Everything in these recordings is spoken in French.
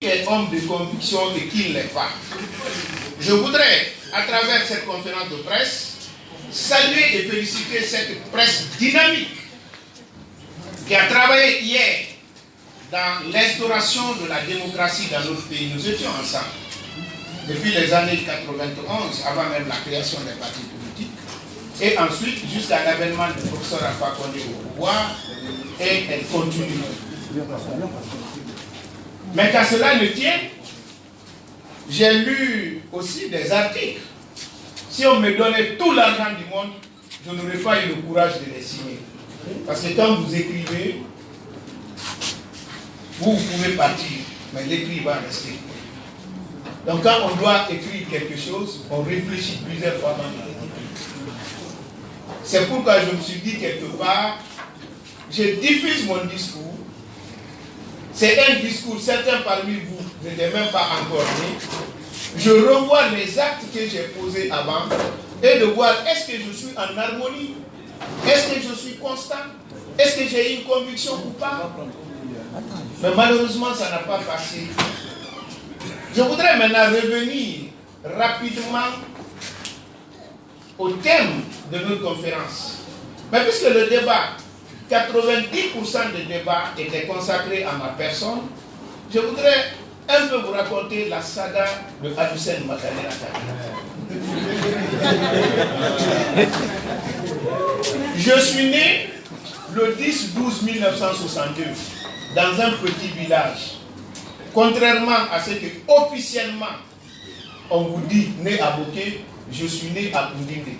est homme de conviction et qui ne l'est pas. Je voudrais, à travers cette conférence de presse, saluer et féliciter cette presse dynamique qui a travaillé hier dans l'instauration de la démocratie dans notre pays. Nous étions ensemble depuis les années 91, avant même la création des partis politiques, et ensuite jusqu'à l'avènement du professeur Alpha Condé au pouvoir, et elle continue. Mais qu'à cela ne tienne, j'ai lu aussi des articles. Si on me donnait tout l'argent du monde, je n'aurais pas eu le courage de les signer. Parce que quand vous écrivez, vous pouvez partir, mais l'écrit va rester. Donc quand on doit écrire quelque chose, on réfléchit plusieurs fois avant de l'écrire. C'est pourquoi je me suis dit quelque part, je diffuse mon discours. C'est un discours, certains parmi vous n'étaient même pas encore nés. Je revois les actes que j'ai posés avant et de voir est-ce que je suis en harmonie, est-ce que je suis constant, est-ce que j'ai une conviction ou pas. Mais malheureusement, ça n'a pas passé. Je voudrais maintenant revenir rapidement au thème de notre conférence. Mais puisque le débat, 90% des débats étaient consacrés à ma personne, je voudrais un peu vous raconter la saga de Adusen Makane Atari. Je suis né le 10-12-1962 dans un petit village. Contrairement à ce que officiellement on vous dit né à Boké, je suis né à Koundinde,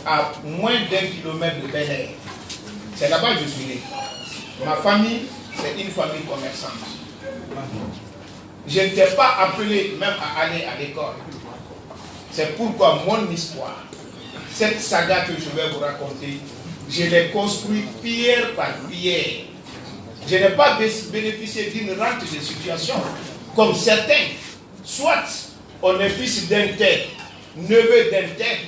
à moins d'1 kilomètre de Bel Air. C'est là-bas que je suis né. Ma famille, c'est une famille commerçante. Je n'étais pas appelé même à aller à l'école. C'est pourquoi mon histoire, cette saga que je vais vous raconter, je l'ai construite pierre par pierre. Je n'ai pas bénéficié d'une rente de situation comme certains. Soit on est fils d'un tel, neveu d'un tel,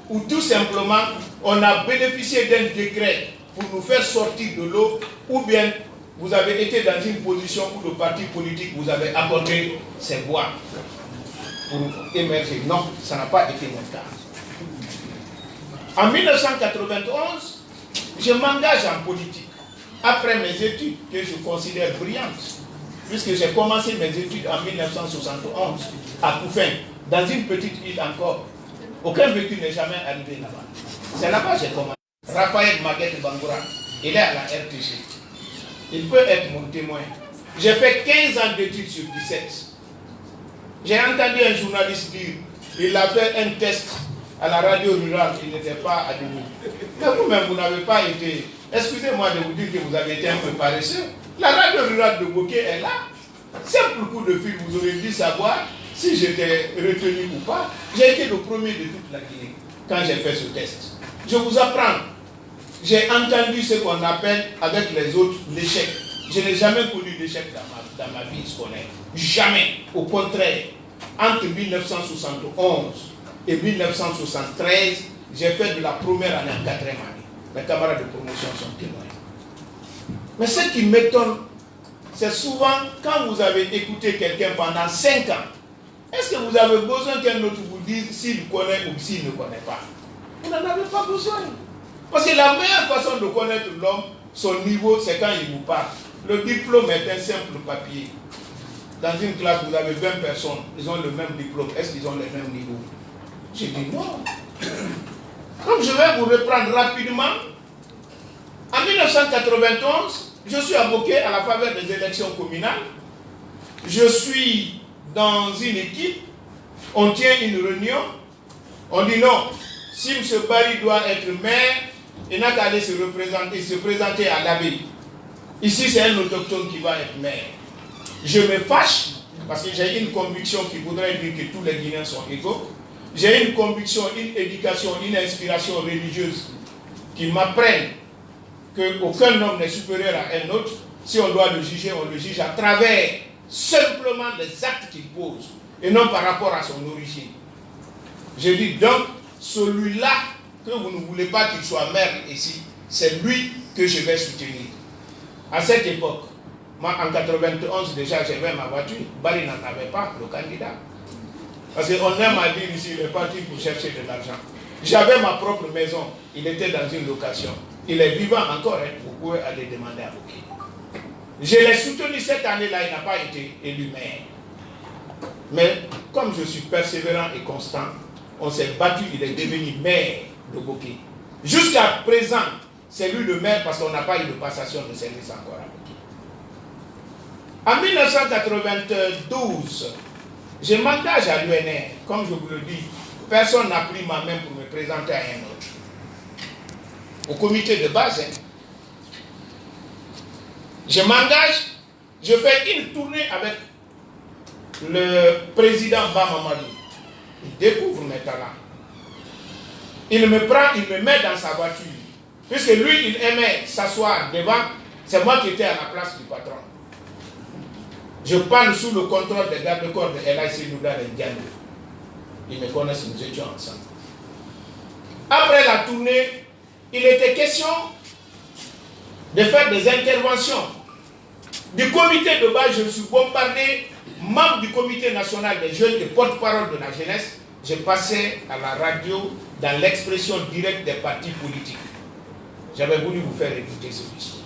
ou tout simplement on a bénéficié d'un décret pour nous faire sortir de l'eau, ou bien vous avez été dans une position où le parti politique vous avait accordé ses voix pour émerger. Non, ça n'a pas été mon cas. En 1991, je m'engage en politique. Après mes études, que je considère brillantes, puisque j'ai commencé mes études en 1971 à Koufin, dans une petite île encore. Aucun véhicule n'est jamais arrivé là-bas. C'est là-bas que j'ai commencé. Raphaël Maguette Bangoura, il est à la RTG. Il peut être mon témoin. J'ai fait 15 ans d'études sur 17. J'ai entendu un journaliste dire, il a fait un test à la radio rurale, il n'était pas admis. Mais vous-même, vous n'avez pas été, excusez-moi de vous dire que vous avez été un peu paresseux. La radio rurale de Boké est là. Simple coup de fil, vous aurez dû savoir si j'étais retenu ou pas. J'ai été le premier de toute la Guinée quand j'ai fait ce test. Je vous apprends. J'ai entendu ce qu'on appelle avec les autres l'échec. Je n'ai jamais connu d'échec dans ma vie scolaire. Jamais. Au contraire, entre 1971 et 1973, j'ai fait de la première année en 4e année. Mes camarades de promotion sont témoins. Mais ce qui m'étonne, c'est souvent quand vous avez écouté quelqu'un pendant 5 ans, est-ce que vous avez besoin qu'un autre vous dise s'il connaît ou s'il ne connaît pas? Vous n'en avez pas besoin. Parce que la meilleure façon de connaître l'homme, son niveau, c'est quand il vous parle. Le diplôme est un simple papier. Dans une classe, vous avez 20 personnes, ils ont le même diplôme. Est-ce qu'ils ont le même niveau? J'ai dit non. Donc je vais vous reprendre rapidement. En 1991, je suis avocat à la faveur des élections communales. Je suis dans une équipe. On tient une réunion. On dit non. Si M. Barry doit être maire, il n'a qu'à aller se présenter à l'abbaye. Ici, c'est un autochtone qui va être maire. Je me fâche parce que j'ai une conviction qui voudrait dire que tous les Guinéens sont égaux. J'ai une conviction, une éducation, une inspiration religieuse qui m'apprennent qu'aucun homme n'est supérieur à un autre. Si on doit le juger, on le juge à travers simplement les actes qu'il pose et non par rapport à son origine. Je dis donc, celui-là que vous ne voulez pas qu'il soit maire ici, c'est lui que je vais soutenir. À cette époque, Moi, en 91, déjà, j'avais ma voiture. Bali n'en avait pas, le candidat. Parce qu'on aime à dire ici, il est parti pour chercher de l'argent. J'avais ma propre maison. Il était dans une location. Il est vivant encore. Hein. Vous pouvez aller demander à Bokeh. Je l'ai soutenu cette année-là. Il n'a pas été élu maire. Mais comme je suis persévérant et constant, on s'est battu. Il est devenu maire de Bokeh. Jusqu'à présent, c'est lui le maire parce qu'on n'a pas eu de passation de service encore à Bokeh. En 1992, je m'engage à l'UNR. Comme je vous le dis, personne n'a pris ma main pour me présenter à un autre. Au comité de base, hein. Je m'engage, je fais une tournée avec le président Bamamadou. Il découvre mes talents. Il me prend, il me met dans sa voiture. Puisque lui, il aimait s'asseoir devant, c'est moi qui étais à la place du patron. Je parle sous le contrôle des gardes-corps de LIC Nouda et Diallo. Ils me connaissent, nous étions ensemble. Après la tournée, il était question de faire des interventions. Du comité de base, je suis bombardé, membre du comité national des jeunes et porte-parole de la jeunesse. Je passais à la radio dans l'expression directe des partis politiques. J'avais voulu vous faire écouter ce discours.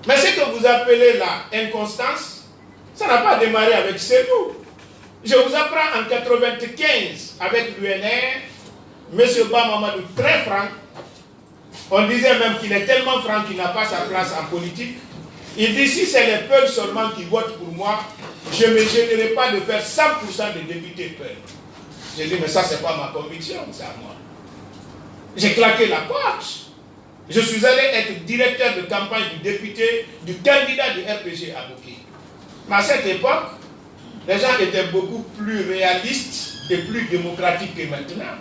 Mais ce que vous appelez la inconstance, ça n'a pas démarré avec Sédou. Je vous apprends en 1995 avec l'UNR, M. Bamamadou très franc. On disait même qu'il est tellement franc qu'il n'a pas sa place en politique. Il dit si c'est les peuples seulement qui votent pour moi, je ne me gênerai pas de faire 100% des députés peuples. J'ai dit mais ça c'est pas ma conviction, c'est à moi. J'ai claqué la porte. Je suis allé être directeur de campagne du député, du candidat du RPG à Bokeh. Mais à cette époque, les gens étaient beaucoup plus réalistes et plus démocratiques que maintenant.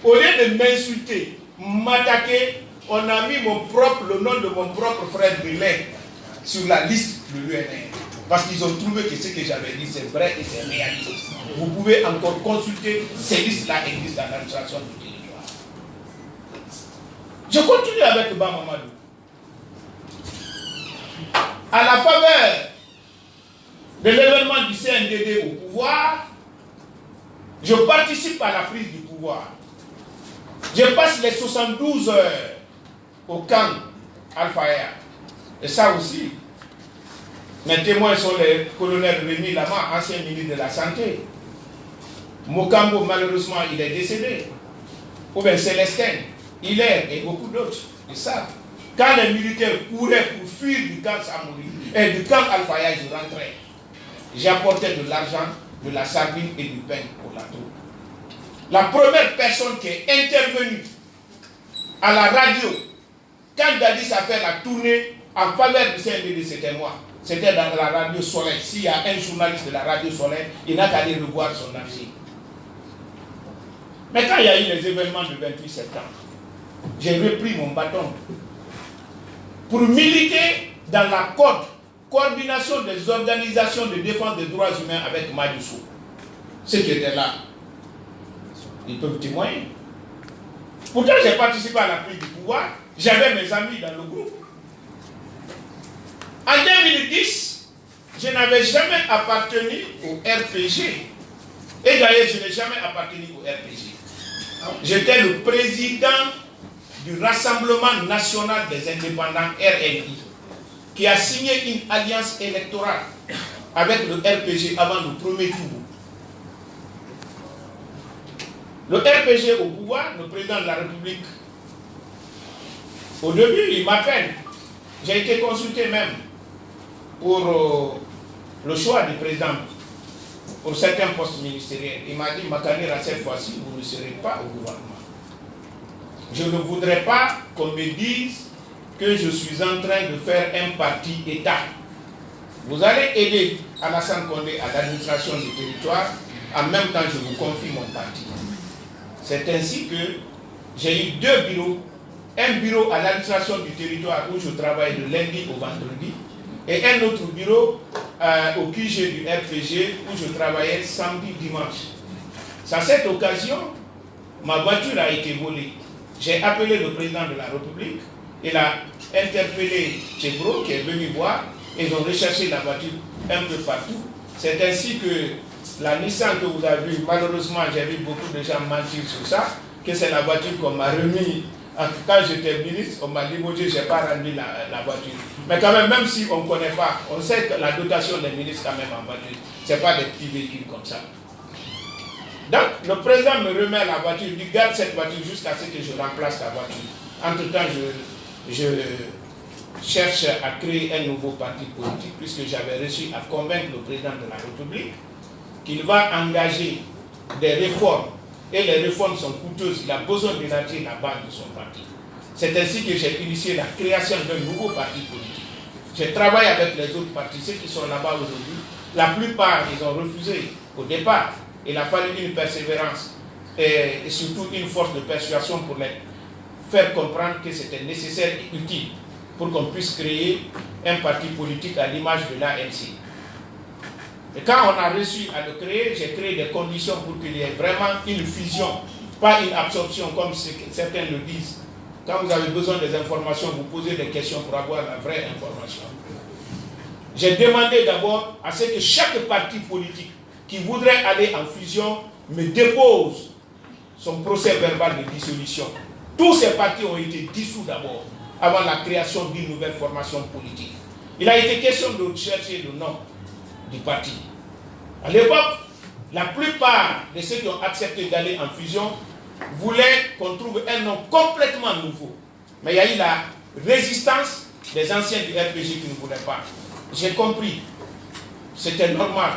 Au lieu de m'insulter, m'attaquer, on a mis le nom de mon propre frère Brillet sur la liste de l'UNR. Parce qu'ils ont trouvé que ce que j'avais dit c'est vrai et c'est réaliste. Vous pouvez encore consulter, ces listes-là existent dans l'administration du territoire. Je continue avec Bamamadou. À la faveur de l'événement du CNDD au pouvoir, je participe à la prise du pouvoir. Je passe les 72 heures au camp Al-Faya. Et ça aussi, mes témoins sont les colonels Rémi Lama, ancien ministre de la Santé. Mokambo, malheureusement, il est décédé. Ou bien Célestin, Hilaire et beaucoup d'autres. Et ça, quand les militaires couraient pour fuir du camp Samouri et du camp Al-Faya, je rentrais. J'apportais de l'argent, de la sardine et du pain pour la troupe. La première personne qui est intervenue à la radio, quand Dadis a fait la tournée en faveur du CNDD, c'était moi. C'était dans la radio Soleil. S'il y a un journaliste de la radio Soleil, il n'a qu'à aller revoir son archive. Mais quand il y a eu les événements du 28 septembre, j'ai repris mon bâton pour militer dans la coordination des organisations de défense des droits humains avec Madoussou. Ceux qui étaient là, ils peuvent témoigner. Pourtant, j'ai participé à la prise du pouvoir. J'avais mes amis dans le groupe. En 2010, je n'avais jamais appartenu au RPG. Et d'ailleurs, je n'ai jamais appartenu au RPG. J'étais le président du Rassemblement national des indépendants RNI, qui a signé une alliance électorale avec le RPG avant le premier tour. Le RPG au pouvoir, le président de la République, au début, il m'appelle. J'ai été consulté même pour le choix du président pour certains postes ministériels. Il m'a dit, Makanira, cette fois-ci, vous ne serez pas au gouvernement. Je ne voudrais pas qu'on me dise que je suis en train de faire un parti État. Vous allez aider Alassane Condé à l'administration du territoire, en même temps je vous confie mon parti. C'est ainsi que j'ai eu 2 bureaux. Un bureau à l'administration du territoire où je travaille de lundi au vendredi et un autre bureau au QG du RPG où je travaillais samedi, dimanche. C'est à cette occasion, ma voiture a été volée. J'ai appelé le président de la République Il a interpellé Tchebro qui est venu voir et ils ont recherché la voiture un peu partout. C'est ainsi que la Nissan que vous avez vue, malheureusement j'ai vu beaucoup de gens mentir sur ça, que c'est la voiture qu'on m'a remise. Quand j'étais ministre, on m'a limogé, je n'ai pas rendu la voiture. Mais quand même si on ne connaît pas, on sait que la dotation des ministres quand même en voiture, ce n'est pas des petits véhicules comme ça. Donc, le président me remet la voiture, il dit garde cette voiture jusqu'à ce que je remplace la voiture. Entre-temps, je cherche à créer un nouveau parti politique, puisque j'avais réussi à convaincre le président de la République qu'il va engager des réformes. Et les réformes sont coûteuses, il a besoin d'élargir la base de son parti. C'est ainsi que j'ai initié la création d'un nouveau parti politique. J'ai travaillé avec les autres partis, ceux qui sont là-bas aujourd'hui. La plupart, ils ont refusé au départ. Il a fallu une persévérance et surtout une force de persuasion pour les faire comprendre que c'était nécessaire et utile pour qu'on puisse créer un parti politique à l'image de l'ANC. Et quand on a réussi à le créer, j'ai créé des conditions pour qu'il y ait vraiment une fusion, pas une absorption comme certains le disent. Quand vous avez besoin des informations, vous posez des questions pour avoir la vraie information. J'ai demandé d'abord à ce que chaque parti politique qui voudrait aller en fusion me dépose son procès verbal de dissolution. Tous ces partis ont été dissous d'abord, avant la création d'une nouvelle formation politique. Il a été question de chercher le nom du parti. À l'époque, la plupart de ceux qui ont accepté d'aller en fusion voulaient qu'on trouve un nom complètement nouveau. Mais il y a eu la résistance des anciens du RPG qui ne voulaient pas. J'ai compris. C'était normal.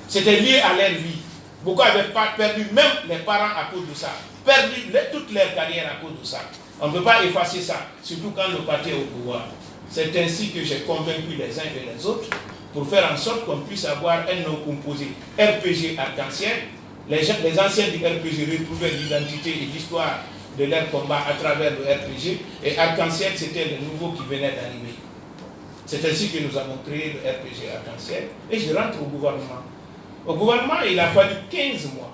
C'était lié à leur vie. Beaucoup avaient perdu même les parents à cause de ça. Perdu toute leur carrière à cause de ça. On ne peut pas effacer ça, surtout quand le parti est au pouvoir. C'est ainsi que j'ai convaincu les uns et les autres pour faire en sorte qu'on puisse avoir un nom composé RPG Arc-en-Ciel. Les anciens du RPG retrouvaient l'identité et l'histoire de leur combat à travers le RPG. Et Arc-en-Ciel, c'était le nouveau qui venait d'arriver. C'est ainsi que nous avons créé le RPG Arc-en-Ciel. Et je rentre au gouvernement. Au gouvernement, il a fallu 15 mois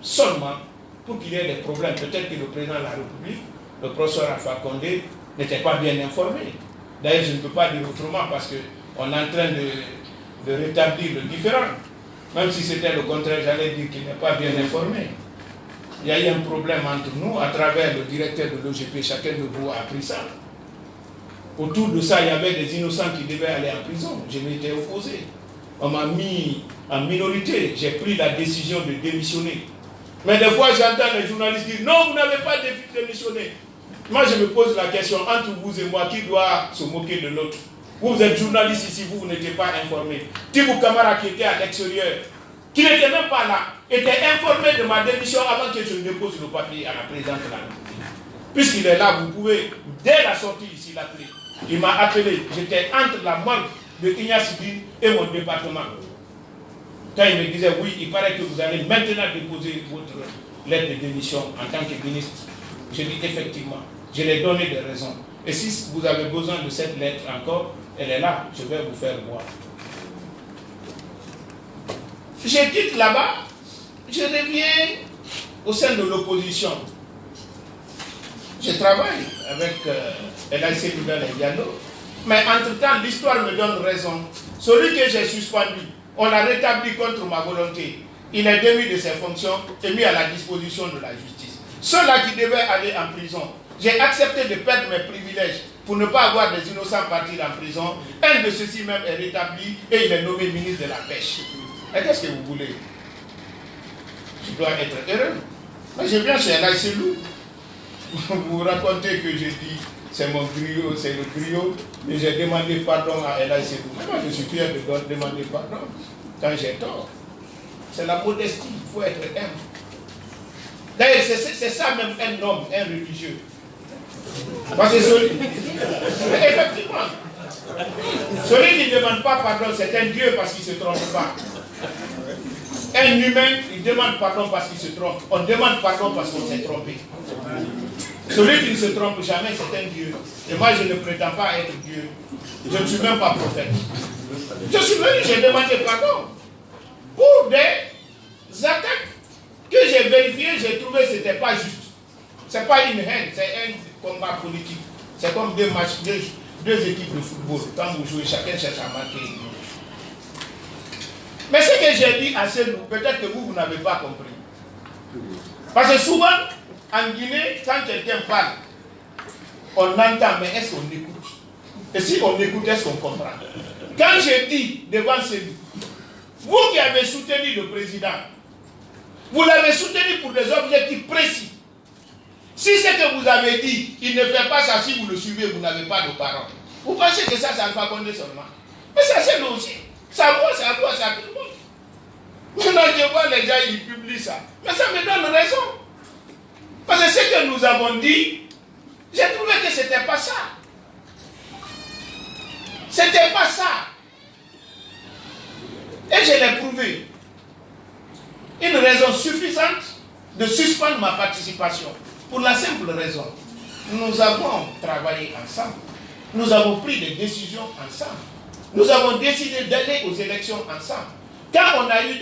seulement pour qu'il y ait des problèmes. Peut-être que le président de la République, le professeur Alpha Condé, n'était pas bien informé. D'ailleurs, je ne peux pas dire autrement parce qu'on est en train de rétablir le différend. Même si c'était le contraire, j'allais dire qu'il n'est pas bien informé. Il y a eu un problème entre nous à travers le directeur de l'OGP. Chacun de vous a appris ça. Autour de ça, il y avait des innocents qui devaient aller en prison. Je m'étais opposé. On m'a mis en minorité. J'ai pris la décision de démissionner. Mais des fois, j'entends les journalistes dire « Non, vous n'avez pas démissionné ». Moi, je me pose la question, entre vous et moi, qui doit se moquer de l'autre? Vous êtes journaliste ici, vous n'étiez pas informé. Tibou Kamara, qui était à l'extérieur, qui n'était même pas là, était informé de ma démission avant que je ne dépose le papier à la présidente de la République. Puisqu'il est là, vous pouvez, dès la sortie ici, l'appeler. Il m'a appelé, j'étais entre la morgue de Ignace et mon département. Quand il me disait, oui, il paraît que vous allez maintenant déposer votre lettre de démission en tant que ministre. Je dis effectivement, je l'ai donné des raisons. Et si vous avez besoin de cette lettre encore, elle est là, je vais vous faire voir. Je quitte là-bas, je reviens au sein de l'opposition. Je travaille avec LIC Nouvelle et Diallo, mais entre-temps, l'histoire me donne raison. Celui que j'ai suspendu, on l'a rétabli contre ma volonté. Il est démis de ses fonctions et mis à la disposition de la justice. Ceux-là qui devaient aller en prison, j'ai accepté de perdre mes privilèges pour ne pas avoir des innocents partir en prison. Un de ceux-ci même est rétabli et il est nommé ministre de la Pêche. Et qu'est-ce que vous voulez? Je dois être heureux. Mais je viens chez LIC Loup. Vous racontez que j'ai dit c'est mon griot, c'est le griot, mais j'ai demandé pardon à LIC Loup. Mais moi je suis fier de demander pardon quand j'ai tort. C'est la modestie, il faut être humble. D'ailleurs, c'est ça même un homme, un religieux. Parce que effectivement, celui qui ne demande pas pardon, c'est un Dieu parce qu'il ne se trompe pas. Un humain, il demande pardon parce qu'il se trompe. On demande pardon parce qu'on s'est trompé. Celui qui ne se trompe jamais, c'est un Dieu. Et moi, je ne prétends pas être Dieu. Je ne suis même pas prophète. Je suis venu, j'ai demandé pardon pour des attaques que j'ai vérifiées, j'ai trouvé que ce n'était pas juste. Ce n'est pas une haine, c'est un combat politique. C'est comme deux matchs, deux équipes de football. Quand vous jouez, chacun cherche à marquer. Mais ce que j'ai dit à Selou, peut-être que vous n'avez pas compris. Parce que souvent, en Guinée, quand quelqu'un parle, on entend, mais est-ce qu'on écoute? Et si on écoute, est-ce qu'on comprend? Quand j'ai dit devant Selou, vous qui avez soutenu le président, vous l'avez soutenu pour des objectifs précis. Si ce que vous avez dit, il ne fait pas ça, si vous le suivez, vous n'avez pas de parole. Vous pensez que ça Alpha Condé seulement? Mais ça, c'est nous aussi. Ça à moi, c'est à toi, c'est à tout le monde. Maintenant, je vois les gens, ils publient ça. Mais ça me donne raison. Parce que ce que nous avons dit, j'ai trouvé que ce n'était pas ça. C'était pas ça. Et je l'ai prouvé. Une raison suffisante de suspendre ma participation. Pour la simple raison, nous avons travaillé ensemble. Nous avons pris des décisions ensemble. Nous avons décidé d'aller aux élections ensemble. Quand on a eu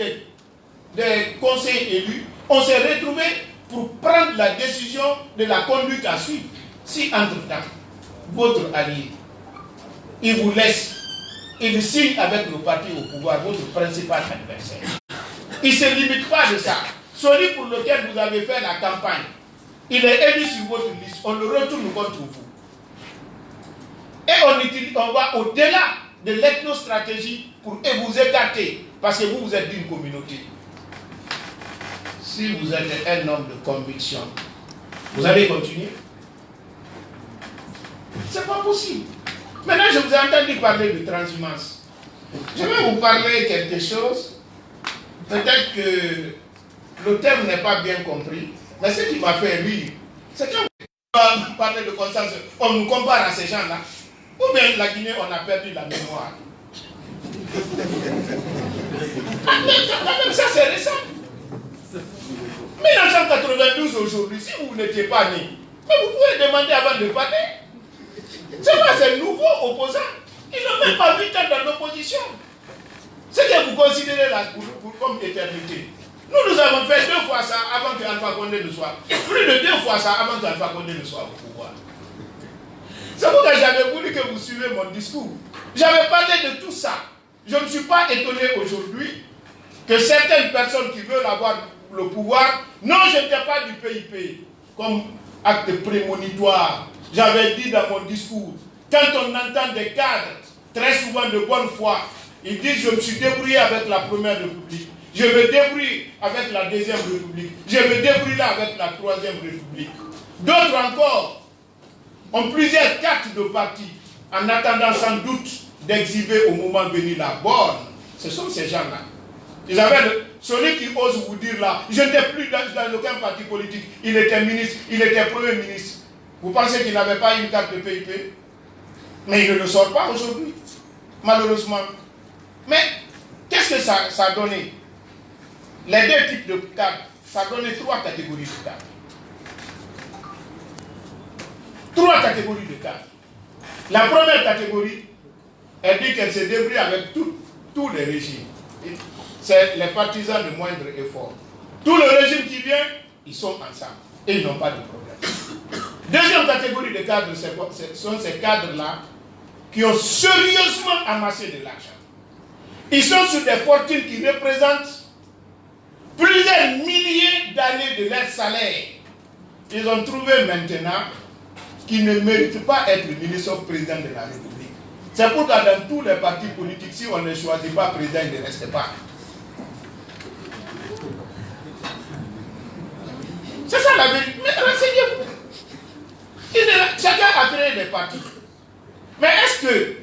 des conseils élus, on s'est retrouvés pour prendre la décision de la conduite à suivre. Si entre-temps, votre allié, il vous laisse, il signe avec le parti au pouvoir, votre principal adversaire. Il ne se limite pas de ça. Celui pour lequel vous avez fait la campagne, il est élu sur votre liste, on le retourne contre vous. Et on va au-delà de l'ethnostratégie pour vous écarter, parce que vous êtes d'une communauté. Si vous êtes un homme de conviction, vous allez continuer? C'est pas possible. Maintenant, je vous ai entendu parler de transhumance. Je vais vous parler quelque chose. Peut-être que le terme n'est pas bien compris, mais ce qui m'a fait rire, c'est quand on parle de consensus, on nous compare à ces gens-là. Ou bien la Guinée, on a perdu la mémoire. Même ça, c'est récent. 1992 aujourd'hui, si vous n'étiez pas né, mais vous pouvez demander avant de parler. C'est pas ces nouveaux opposants. Ils n'ont même pas 8 ans dans l'opposition. Ce que vous considérez là comme éternité. Nous avons fait 2 fois ça avant que Alpha Condé ne soit. Plus de 2 fois ça avant que Alpha Condé ne soit au pouvoir. C'est pourquoi j'avais voulu que vous suivez mon discours. J'avais parlé de tout ça. Je ne suis pas étonné aujourd'hui que certaines personnes qui veulent avoir le pouvoir, non, je n'étais pas du PIP comme acte prémonitoire. J'avais dit dans mon discours, quand on entend des cadres, très souvent de bonne foi, ils disent je me suis débrouillé avec la première république, je me débrouille avec la deuxième république, je me débrouille là avec la troisième république. D'autres encore ont plusieurs cartes de parti en attendant sans doute d'exhiber au moment venu la borne. Ce sont ces gens-là. Ils avaient celui qui ose vous dire là, je n'étais plus dans aucun parti politique, il était ministre, il était premier ministre. Vous pensez qu'il n'avait pas une carte de PIP? Mais il ne le sort pas aujourd'hui, malheureusement. Mais qu'est-ce que ça a donné? Les 2 types de cartes, ça a donné 3 catégories de cartes. 3 catégories de cartes. La première catégorie, elle dit qu'elle se débrouille avec tous les régimes. C'est les partisans de moindre effort. Tout le régime qui vient, ils sont ensemble et ils n'ont pas de problème. Deuxième catégorie de cadres, ce sont ces cadres-là qui ont sérieusement amassé de l'argent. Ils sont sur des fortunes qui représentent plusieurs milliers d'années de leur salaire. Ils ont trouvé maintenant qu'ils ne méritent pas être ministre ou président de la République. C'est pourquoi dans tous les partis politiques, si on ne choisit pas président, il ne reste pas. C'est ça la vérité. Mais renseignez-vous. Chacun a créé des partis. Mais est-ce que...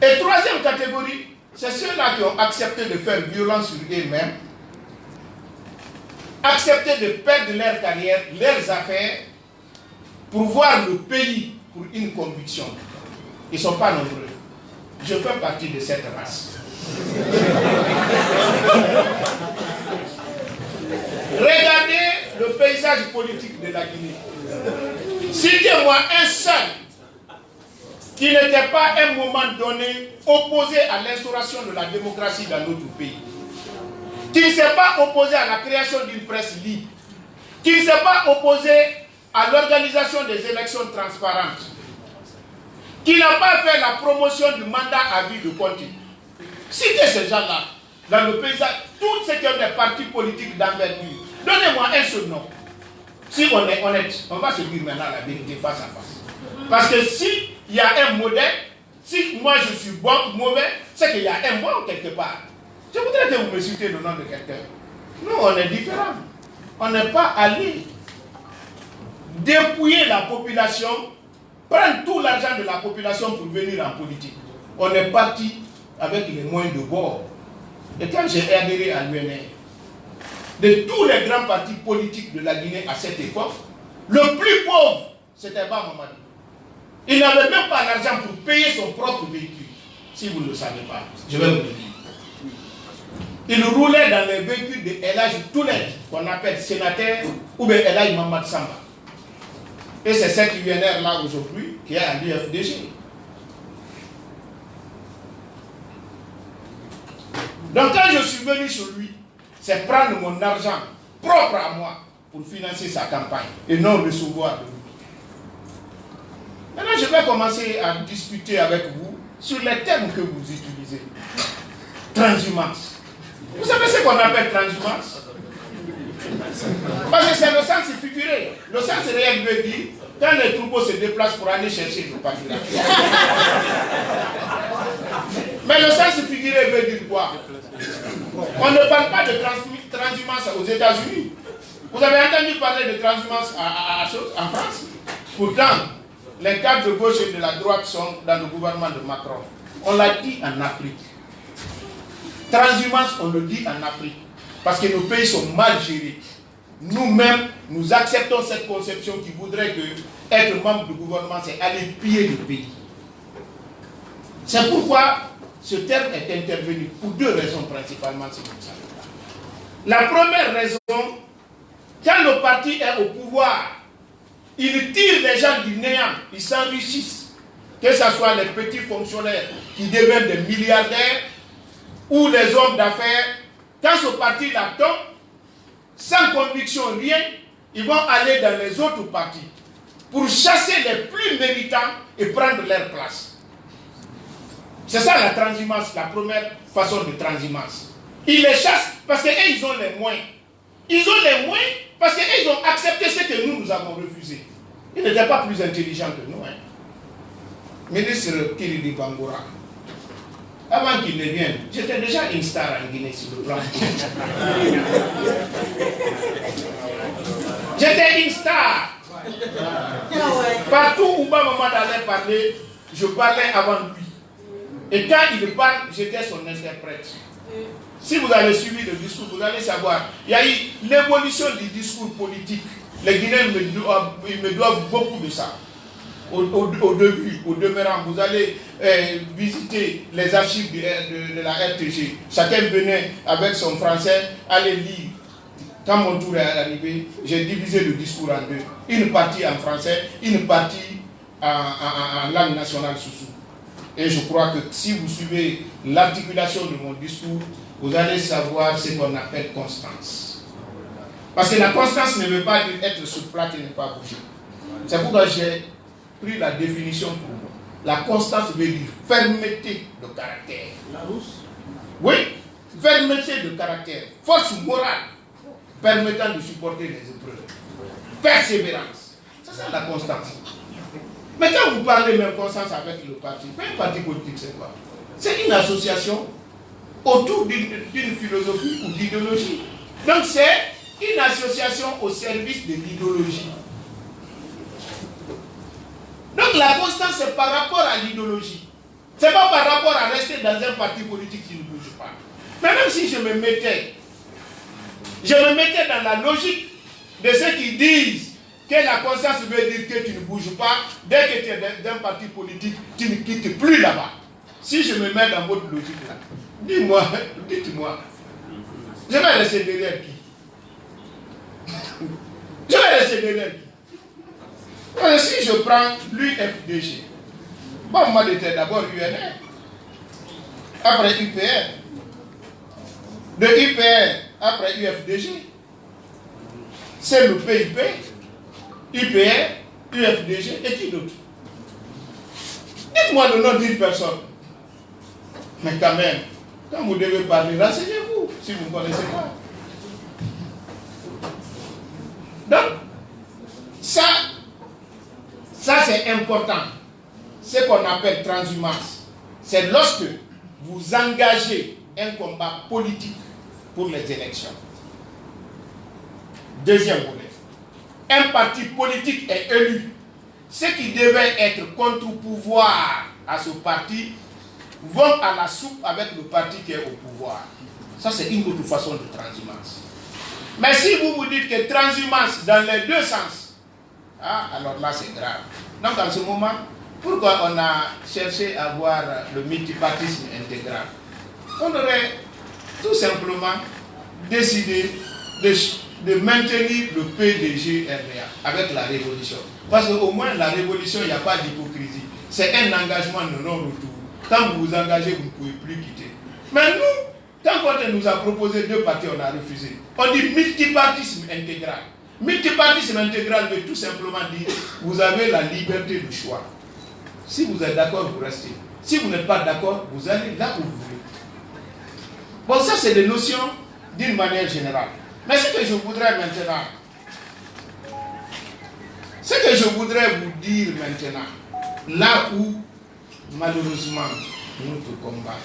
Et troisième catégorie, c'est ceux-là qui ont accepté de faire violence sur eux-mêmes, accepté de perdre leur carrière, leurs affaires, pour voir le pays pour une conviction. Ils ne sont pas nombreux. Je fais partie de cette race. Regardez le paysage politique de la Guinée. Citez-moi un seul qui n'était pas à un moment donné opposé à l'instauration de la démocratie dans notre pays, qui ne s'est pas opposé à la création d'une presse libre, qui ne s'est pas opposé à l'organisation des élections transparentes, qui n'a pas fait la promotion du mandat à vie de Conté. Citez ces gens-là dans le paysage, tous ceux qui ont des partis politiques d'envergure. Donnez-moi un seul nom. Si on est honnête, on va se dire maintenant la vérité face à face. Parce que s'il y a un modèle, si moi je suis bon ou mauvais, c'est qu'il y a un bon quelque part. Je voudrais que vous me citiez le nom de quelqu'un. Nous, on est différents. On n'est pas allé dépouiller la population, prendre tout l'argent de la population pour venir en politique. On est parti avec les moyens de bord. Et quand j'ai adhéré à l'UNR, de tous les grands partis politiques de la Guinée à cette époque, le plus pauvre, c'était Ba Mamadou. Il n'avait même pas l'argent pour payer son propre véhicule. Si vous ne le savez pas, je vais vous le dire. Il roulait dans les véhicules de Elhadji Touled, qu'on appelle sénateur, ou bien Elhadji Mamad Samba. Et c'est cet UNR-là aujourd'hui qui est à l'UFDG. Donc quand je suis venu sur lui, c'est prendre mon argent propre à moi pour financer sa campagne et non recevoir de lui. Maintenant, je vais commencer à discuter avec vous sur les termes que vous utilisez. Transhumance. Vous savez ce qu'on appelle transhumance? Parce que c'est le sens figuré. Le sens réel veut dire quand les troupeaux se déplacent pour aller chercher le pâturage. Mais le sens figuré veut dire quoi? On ne parle pas de transhumance aux États-Unis. Vous avez entendu parler de transhumance en France? Pourtant, les cadres de gauche et de la droite sont dans le gouvernement de Macron. On l'a dit en Afrique. Transhumance, on le dit en Afrique. Parce que nos pays sont mal gérés. Nous-mêmes, nous acceptons cette conception qui voudrait que être membre du gouvernement, c'est aller piller le pays. C'est pourquoi ce terme est intervenu pour deux raisons principalement, c'est comme ça. La première raison, quand le parti est au pouvoir, il tire les gens du néant, ils s'enrichissent. Que ce soit les petits fonctionnaires qui deviennent des milliardaires ou les hommes d'affaires. Quand ce parti-là tombe, sans conviction, rien, ils vont aller dans les autres partis pour chasser les plus méritants et prendre leur place. C'est ça la transhumance, la première façon de transhumance. Ils les chassent parce qu'ils ont les moyens. Ils ont les moyens parce qu'ils ont accepté ce que nous avons refusé. Ils n'étaient pas plus intelligents que nous. Hein. Ministre Kiridi Bangoura, avant qu'il ne vienne, j'étais déjà une star en Guinée sur le plan. J'étais une star. Partout où Ba Mamadou allait parler, je parlais avant lui. Et quand il parle, j'étais son interprète. Si vous avez suivi le discours, vous allez savoir, il y a eu l'évolution du discours politique. Les Guinéens me doivent beaucoup de ça. Au début, au demeurant, vous allez visiter les archives de la RTG. Chacun venait avec son français, allait lire. Quand mon tour est arrivé, j'ai divisé le discours en deux. Une partie en français, une partie en langue nationale soussou. Et je crois que si vous suivez l'articulation de mon discours, vous allez savoir ce qu'on appelle constance. Parce que la constance ne veut pas dire être sur plate et ne pas bouger. C'est pourquoi j'ai pris la définition pour moi. La constance veut dire fermeté de caractère. La rousse? Oui, fermeté de caractère. Force morale permettant de supporter les épreuves. Persévérance. C'est ça la constance. Mais quand vous parlez même constance avec le parti, un parti politique c'est quoi? C'est une association autour d'une philosophie ou d'idéologie. Donc c'est une association au service de l'idéologie. Donc la constance c'est par rapport à l'idéologie. C'est pas par rapport à rester dans un parti politique qui ne bouge pas. Mais même si je me mettais dans la logique de ceux qui disent que la conscience veut dire que tu ne bouges pas, dès que tu es dans un parti politique, tu ne quittes plus là-bas. Si je me mets dans votre logique là, dites-moi, je vais rester derrière qui? Je vais rester derrière qui? Parce que si je prends l'UFDG, bon, moi j'étais d'abord UNR, après UPR, de UPR après UFDG, c'est le PIP, UPR, UFDG et qui d'autre? Dites-moi le nom d'une personne. Mais quand même, quand vous devez parler, renseignez-vous si vous ne connaissez pas. Donc, ça c'est important. Ce qu'on appelle transhumance, c'est lorsque vous engagez un combat politique pour les élections. Deuxième volet. Un parti politique est élu. Ceux qui devaient être contre-pouvoir à ce parti vont à la soupe avec le parti qui est au pouvoir. Ça, c'est une autre façon de transhumance. Mais si vous vous dites que transhumance dans les deux sens, alors là, c'est grave. Donc, en ce moment, pourquoi on a cherché à avoir le multipartisme intégral? On aurait tout simplement décidé de maintenir le PDG-RDA avec la révolution. Parce qu'au moins, la révolution, il n'y a pas d'hypocrisie. C'est un engagement de non-retour. Quand vous vous engagez, vous ne pouvez plus quitter. Mais nous, quand on nous a proposé deux partis, on a refusé. On dit multipartisme intégral. Multipartisme intégral veut tout simplement dire vous avez la liberté de choix. Si vous êtes d'accord, vous restez. Si vous n'êtes pas d'accord, vous allez là où vous voulez. Bon, ça c'est des notions d'une manière générale. Mais ce que je voudrais maintenant, vous dire maintenant, là où malheureusement notre combat,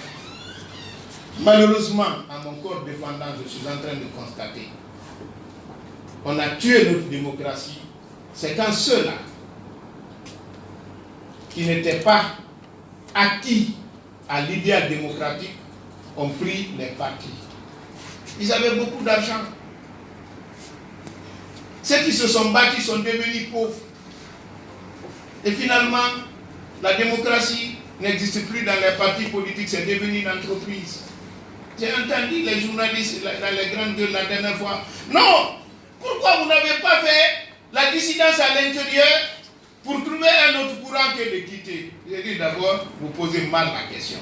malheureusement à mon corps défendant, je suis en train de constater, on a tué notre démocratie, c'est quand ceux-là qui n'étaient pas acquis à l'idéal démocratique ont pris les partis. Ils avaient beaucoup d'argent. Ceux qui se sont battus sont devenus pauvres. Et finalement, la démocratie n'existe plus dans les partis politiques, c'est devenu une entreprise. J'ai entendu les journalistes dans les grandes gueules la dernière fois. Non! Pourquoi vous n'avez pas fait la dissidence à l'intérieur pour trouver un autre courant que de quitter? J'ai dit d'abord, vous posez mal la question.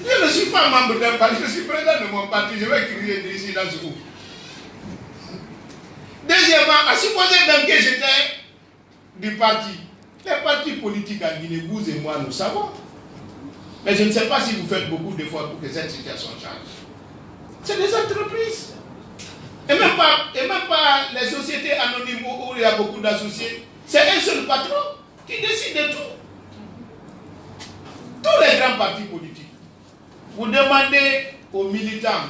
Je ne suis pas membre d'un parti, je suis président de mon parti, je vais crier dissidence où? Deuxièmement, à supposer même que j'étais du parti. Les partis politiques en Guinée, vous et moi, nous savons. Mais je ne sais pas si vous faites beaucoup d'efforts pour que cette situation change. C'est des entreprises. Et même pas les sociétés anonymes où il y a beaucoup d'associés. C'est un seul patron qui décide de tout. Tous les grands partis politiques. Vous demandez aux militants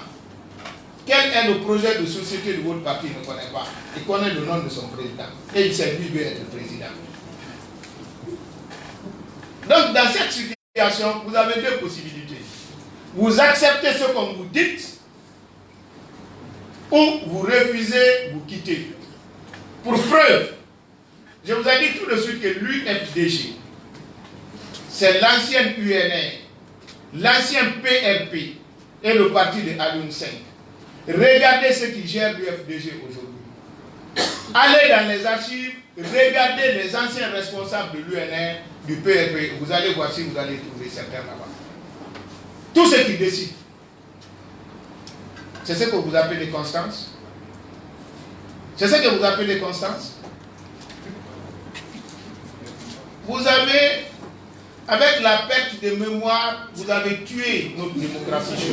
quel est le projet de société de votre parti, il ne connaît pas. Il connaît le nom de son président. Et il sait lui veut être président. Donc dans cette situation, vous avez deux possibilités. Vous acceptez ce qu'on vous dit, ou vous refusez, vous quittez. Pour preuve, je vous ai dit tout de suite que l'UFDG, c'est l'ancienne UNR, l'ancien PRP et le parti de Alioune 5. Regardez ceux qui gèrent l'UFDG aujourd'hui. Allez dans les archives, regardez les anciens responsables de l'UNR, du PRP. Vous allez voir si vous allez trouver certains là-bas. Tous ceux qui décident. C'est ce que vous appelez constance. C'est ce que vous appelez constance. Vous avez, avec la perte de mémoire, vous avez tué notre démocratie.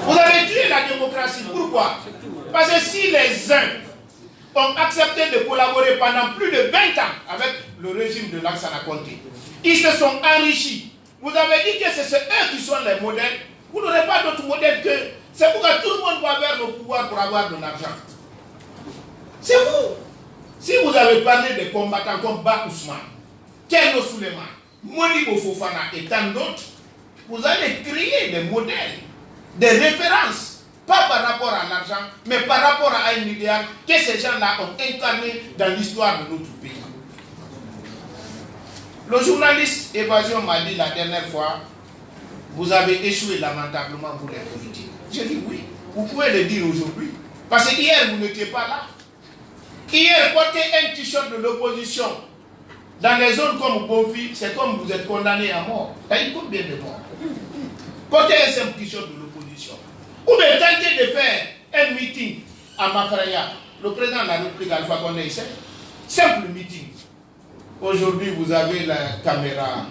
Vous avez tué la démocratie. Pourquoi? Parce que si les uns ont accepté de collaborer pendant plus de 20 ans avec le régime de Lansana Conté, ils se sont enrichis. Vous avez dit que c'est eux qui sont les modèles. Vous n'aurez pas d'autre modèle que... C'est pourquoi tout le monde va vers le pouvoir pour avoir de l'argent. C'est vous. Si vous avez parlé des combattants comme Ba Ousmane, Kerno Souleymane, Modibo Fofana et tant d'autres, vous allez créer des modèles, des références, pas par rapport à l'argent, mais par rapport à un idéal que ces gens-là ont incarné dans l'histoire de notre pays. Le journaliste Évasion m'a dit la dernière fois, vous avez échoué lamentablement pour les politiques. J'ai dit oui, vous pouvez le dire aujourd'hui. Parce que hier, vous n'étiez pas là. Hier, porter un t-shirt de l'opposition dans les zones comme Bofi, c'est comme vous êtes condamné à mort. Il y a combien de morts? Porter un simple t-shirt de l'opposition. Ou bien tenter de faire un meeting à Mafraya, le président de la République Alpha Condé, simple meeting. Aujourd'hui, vous avez la caméra,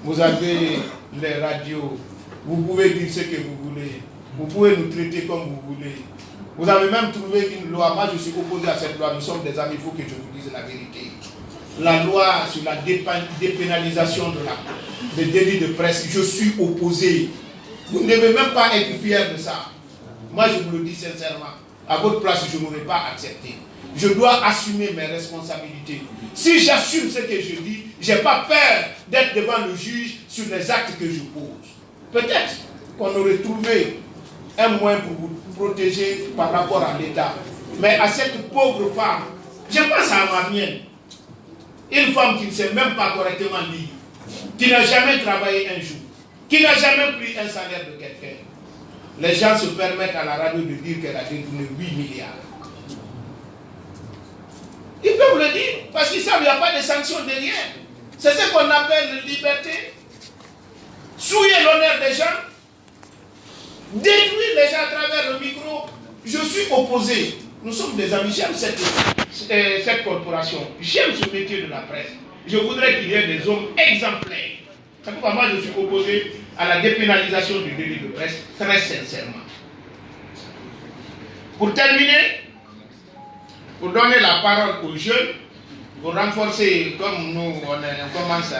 vous avez les radios, vous pouvez dire ce que vous voulez, vous pouvez nous traiter comme vous voulez. Vous avez même trouvé une loi, moi je suis opposé à cette loi, nous sommes des amis, il faut que je vous dise la vérité. La loi sur la dépénalisation des délits de presse, je suis opposé. Vous ne devez même pas être fier de ça. Moi je vous le dis sincèrement, à votre place je n'aurais pas accepté. Je dois assumer mes responsabilités. Si j'assume ce que je dis, je n'ai pas peur d'être devant le juge sur les actes que je pose. Peut-être qu'on aurait trouvé un moyen pour vous protéger par rapport à l'État. Mais à cette pauvre femme, je pense à ma mienne, une femme qui ne sait même pas correctement lire, qui n'a jamais travaillé un jour, qui n'a jamais pris un salaire de quelqu'un. Les gens se permettent à la radio de dire qu'elle a détourné 8 milliards. Ils peuvent le dire, parce qu'ils savent qu'il n'y a pas de sanctions derrière. C'est ce qu'on appelle liberté. Souiller l'honneur des gens, détruire les gens à travers le micro. Je suis opposé. Nous sommes des amis, j'aime cette corporation, j'aime ce métier de la presse. Je voudrais qu'il y ait des hommes exemplaires. C'est pourquoi moi je suis opposé à la dépénalisation du délit de presse, très sincèrement. Pour terminer, pour donner la parole aux jeunes, pour renforcer, comme nous on commence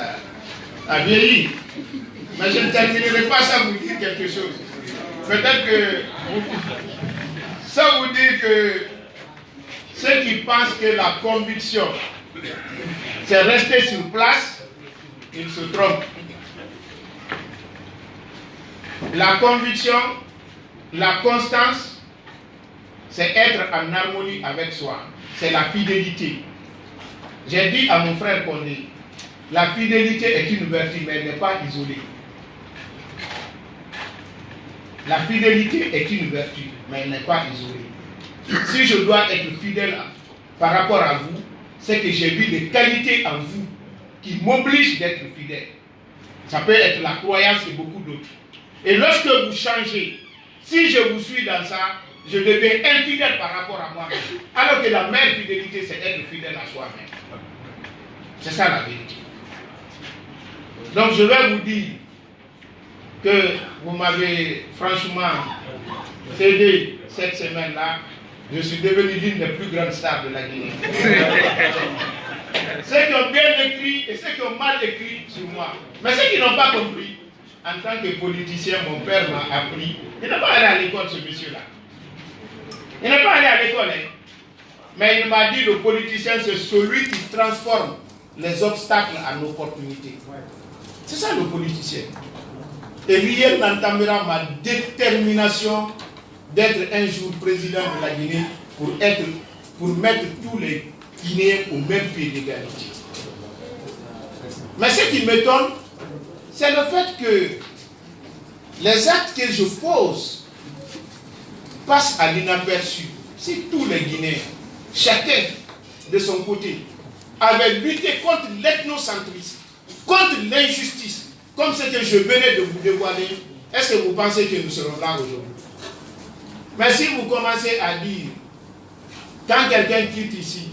à vieillir. Mais je ne terminerai pas sans vous dire quelque chose. Peut-être que sans vous dire que ceux qui pensent que la conviction c'est rester sur place, ils se trompent. La conviction, la constance, c'est être en harmonie avec soi. C'est la fidélité. J'ai dit à mon frère Condé, la fidélité est une vertu, mais elle n'est pas isolée. La fidélité est une vertu, mais elle n'est pas isolée. Si je dois être fidèle par rapport à vous, c'est que j'ai vu des qualités en vous qui m'obligent d'être fidèle. Ça peut être la croyance et beaucoup d'autres. Et lorsque vous changez, si je vous suis dans ça, je deviens infidèle par rapport à moi-même. Alors que la meilleure fidélité, c'est être fidèle à soi-même. C'est ça la vérité. Donc je vais vous dire que vous m'avez franchement aidé cette semaine-là. Je suis devenu l'une des plus grandes stars de la Guinée. Ceux qui ont bien écrit et ceux qui ont mal écrit sur moi. Mais ceux qui n'ont pas compris, en tant que politicien, mon père m'a appris. Il n'est pas allé à l'école, ce monsieur-là. Il n'est pas allé à l'école, hein. Mais il m'a dit le politicien, c'est celui qui transforme les obstacles en opportunités. C'est ça le politicien. Et Riel n'entamera ma détermination d'être un jour président de la Guinée pour mettre tous les Guinéens au même pied d'égalité. Mais ce qui m'étonne, c'est le fait que les actes que je pose passent à l'inaperçu. Si tous les Guinéens, chacun de son côté, avaient lutté contre l'ethnocentrisme, contre l'injustice, comme ce que je venais de vous dévoiler, est-ce que vous pensez que nous serons là aujourd'hui? Mais si vous commencez à dire, quand quelqu'un quitte ici,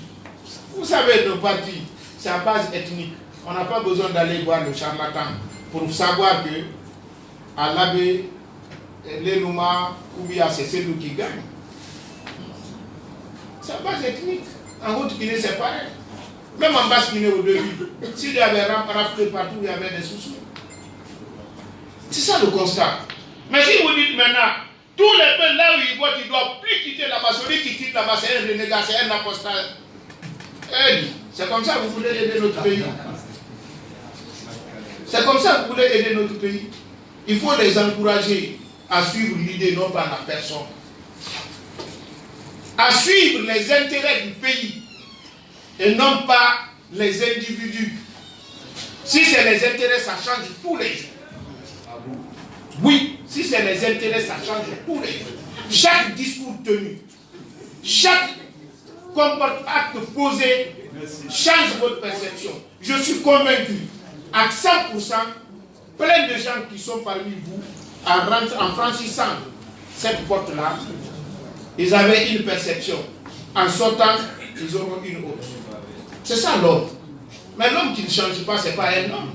vous savez, nos partis, c'est à base ethnique. On n'a pas besoin d'aller voir le charlatan pour savoir que à l'abbé, l'Enouma, ou bien c'est celui qui gagne. C'est à base ethnique. En Haute-Guinée, c'est pareil. Même en Basse-Guinée au début, s'il y avait raflé partout, il y avait des sous-sous. C'est ça le constat. Mais si vous dites maintenant, tous les peuples là où ils votent, ils ne doivent plus quitter là-bas. Celui qui quitte là-bas, c'est un renégat, c'est un apostat. C'est comme ça que vous voulez aider notre pays. C'est comme ça que vous voulez aider notre pays. Il faut les encourager à suivre l'idée, non pas la personne. À suivre les intérêts du pays et non pas les individus. Si c'est les intérêts, ça change tous les jours. Oui, si c'est les intérêts, ça change tous les jours. Chaque discours tenu, chaque acte posé change votre perception. Je suis convaincu, à 100%, plein de gens qui sont parmi vous, en franchissant cette porte-là, Ils avaient une perception. En sortant, ils auront une autre. C'est ça l'homme. Mais l'homme qui ne change pas, ce n'est pas un homme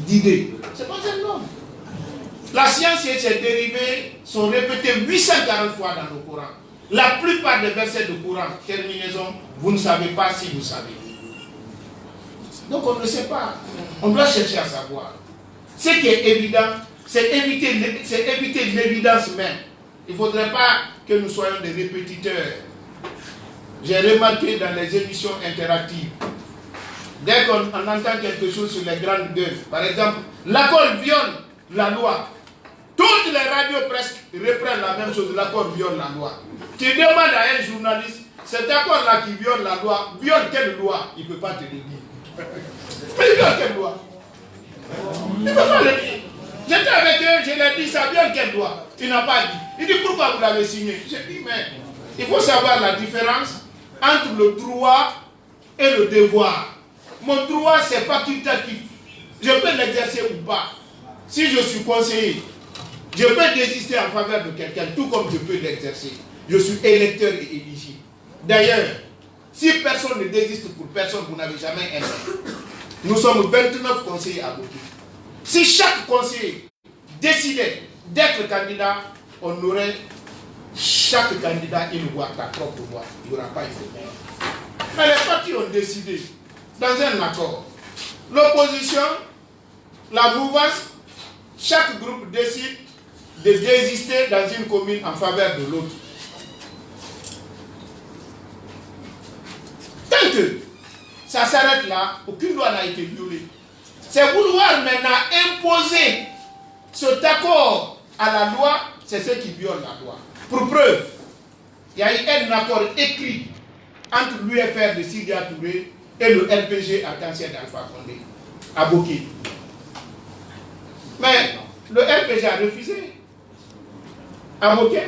d'idées. Ce n'est pas un homme. La science et ses dérivés sont répétés 840 fois dans le Coran. La plupart des versets du Coran, terminaison, vous ne savez pas si vous savez. Donc on ne sait pas. On doit chercher à savoir. Ce qui est évident, c'est éviter l'évidence même. Il ne faudrait pas que nous soyons des répétiteurs. J'ai remarqué dans les émissions interactives, dès qu'on entend quelque chose sur les grandes gueules, par exemple, l'accord viole la loi. Toutes les radios presque reprennent la même chose, l'accord viole la loi. Tu demandes à un journaliste, cet accord-là qui viole la loi, viole quelle loi? Il ne peut pas te le dire. Mais il viole quelle loi? Il ne peut pas le dire. J'étais avec eux, je leur ai dit, ça viole quelle loi? Il n'a pas dit. Il dit, pourquoi vous l'avez signé? J'ai dit, mais il faut savoir la différence entre le droit et le devoir. Mon droit, c'est facultatif. Je peux l'exercer ou pas. Si je suis conseiller, je peux désister en faveur de quelqu'un, tout comme je peux l'exercer. Je suis électeur et éligible. D'ailleurs, si personne ne désiste pour personne, vous n'avez jamais un. Nous sommes 29 conseillers à Boki. Si chaque conseiller décidait d'être candidat, on aurait chaque candidat une voix, ta propre voix. Il n'y aura pas une voix. Mais les partis ont décidé, dans un accord, l'opposition, la mouvance, chaque groupe décide de désister dans une commune en faveur de l'autre. Tant que ça s'arrête là, aucune loi n'a été violée. C'est vouloir maintenant imposer cet accord à la loi, c'est ce qui viole la loi. Pour preuve, il y a eu un accord écrit entre l'UFR de Sidya Touré et le RPG Arc-en-Ciel d'Alpha Condé, à Boki. Mais le RPG a refusé. À Boki.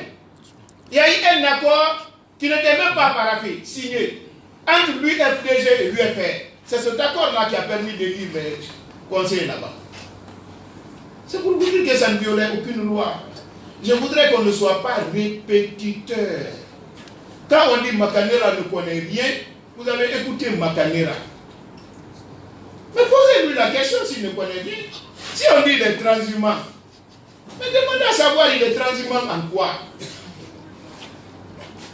Il y a eu un accord qui n'était même pas paraphé, signé, entre l'UFDG et l'UFR. C'est cet accord-là qui a permis de lire les conseils là-bas. C'est pour vous dire que ça ne violait aucune loi. Je voudrais qu'on ne soit pas répétiteur. Quand on dit Makanera ne connaît rien, vous allez écouter Makanera. Mais posez-lui la question s'il ne connaît rien. Si on dit les transhumants, mais demandez à savoir il est transhumant en quoi.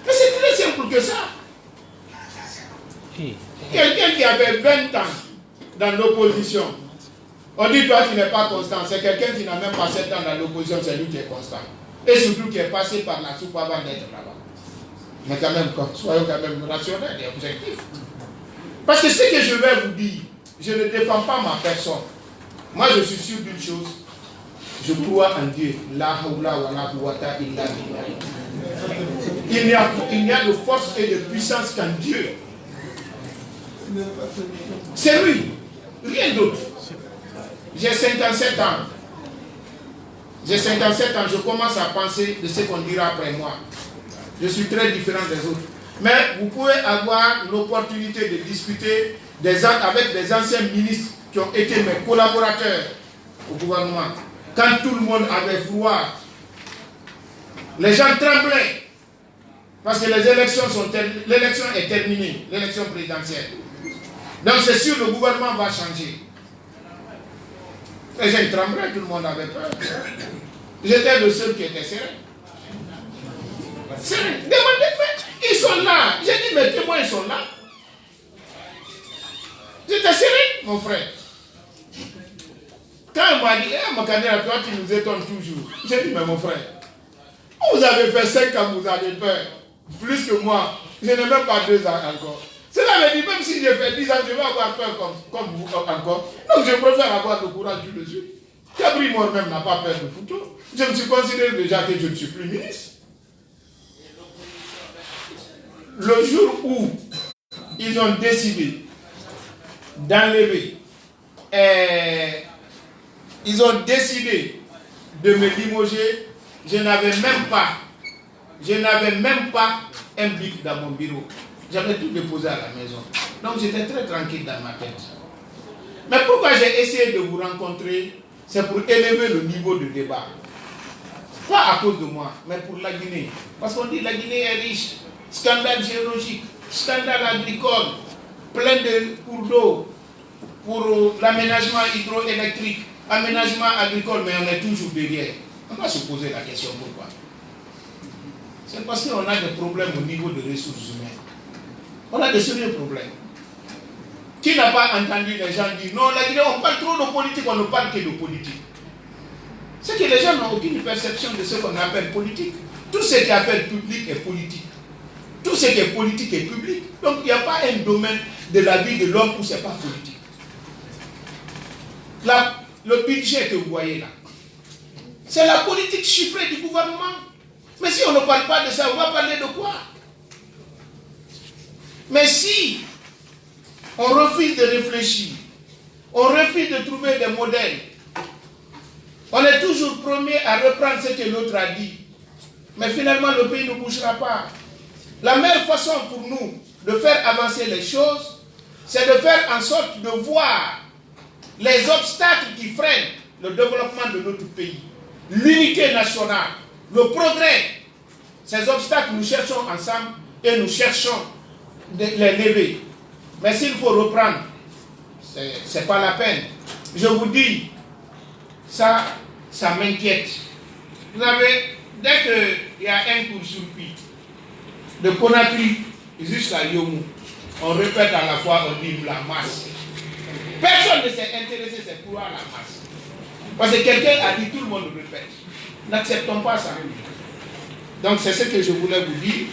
Mais c'est très simple que ça. Quelqu'un qui avait 20 ans dans l'opposition, on dit toi tu n'es pas constant, c'est quelqu'un qui n'a même pas 7 ans dans l'opposition, c'est lui qui est constant. Et surtout qui est passé par la soupe avant d'être là-bas. Mais quand même, soyons quand même rationnels et objectifs. Parce que ce que je vais vous dire, je ne défends pas ma personne. Moi je suis sûr d'une chose, je crois en Dieu. La hawla wa la quwwata illa billah. Il n'y a de force et de puissance qu'en Dieu. C'est lui, rien d'autre. J'ai 57 ans. J'ai 57 ans, je commence à penser de ce qu'on dira après moi. Je suis très différent des autres. Mais vous pouvez avoir l'opportunité de discuter avec des anciens ministres qui ont été mes collaborateurs au gouvernement. Quand tout le monde avait froid, les gens tremblaient. Parce que l'élection est terminée, l'élection présidentielle. Donc c'est sûr, le gouvernement va changer. Les gens tremblaient, tout le monde avait peur. J'étais le seul qui était serein. Demandez, mais ils sont là. J'ai dit, mes témoins, ils sont là. J'étais serein, mon frère. Quand il m'a dit, Makanera, toi, tu nous étonnes toujours. J'ai dit, mais mon frère, vous avez fait 5 ans, vous avez peur. Plus que moi. Je n'ai même pas 2 ans encore. Cela veut dire, même si j'ai fait 10 ans, je vais avoir peur comme vous encore. Donc je préfère avoir le courage tout de suite. Cabri Mor même n'a pas peur de couteau. Je me suis considéré déjà que je ne suis plus ministre. Le jour où ils ont décidé d'enlever, ils ont décidé de me limoger, je n'avais même pas un bic dans mon bureau. J'avais tout déposé à la maison. Donc j'étais très tranquille dans ma tête. Mais pourquoi j'ai essayé de vous rencontrer? C'est pour élever le niveau de débat. Pas à cause de moi, mais pour la Guinée. Parce qu'on dit que la Guinée est riche. Scandale géologique, scandale agricole, plein de cours d'eau pour l'aménagement hydroélectrique, aménagement agricole, mais on est toujours derrière. On doit se poser la question pourquoi. C'est parce qu'on a des problèmes au niveau des ressources humaines. On a des sérieux problèmes. Qui n'a pas entendu les gens dire non, la Guinée, on parle trop de politique, on ne parle que de politique. C'est que les gens n'ont aucune perception de ce qu'on appelle politique. Tout ce qui est affaire publique est politique. Tout ce qui est politique est public. Donc il n'y a pas un domaine de la vie de l'homme où ce n'est pas politique. Là, le budget que vous voyez là, c'est la politique chiffrée du gouvernement. Mais si on ne parle pas de ça, on va parler de quoi? Mais si on refuse de réfléchir, on refuse de trouver des modèles, on est toujours premier à reprendre ce que l'autre a dit. Mais finalement, le pays ne bougera pas. La meilleure façon pour nous de faire avancer les choses, c'est de faire en sorte de voir les obstacles qui freinent le développement de notre pays. L'unité nationale, le progrès. Ces obstacles, nous cherchons ensemble et nous cherchons de les lever. Mais s'il faut reprendre, ce n'est pas la peine. Je vous dis, ça m'inquiète. Vous savez, dès qu'il y a un court-circuit, de Conakry jusqu'à Yomou, on répète à la fois, on dit la masse. Personne ne s'est intéressé, c'est pour la masse. Parce que quelqu'un a dit, tout le monde répète. N'acceptons pas ça. Donc c'est ce que je voulais vous dire.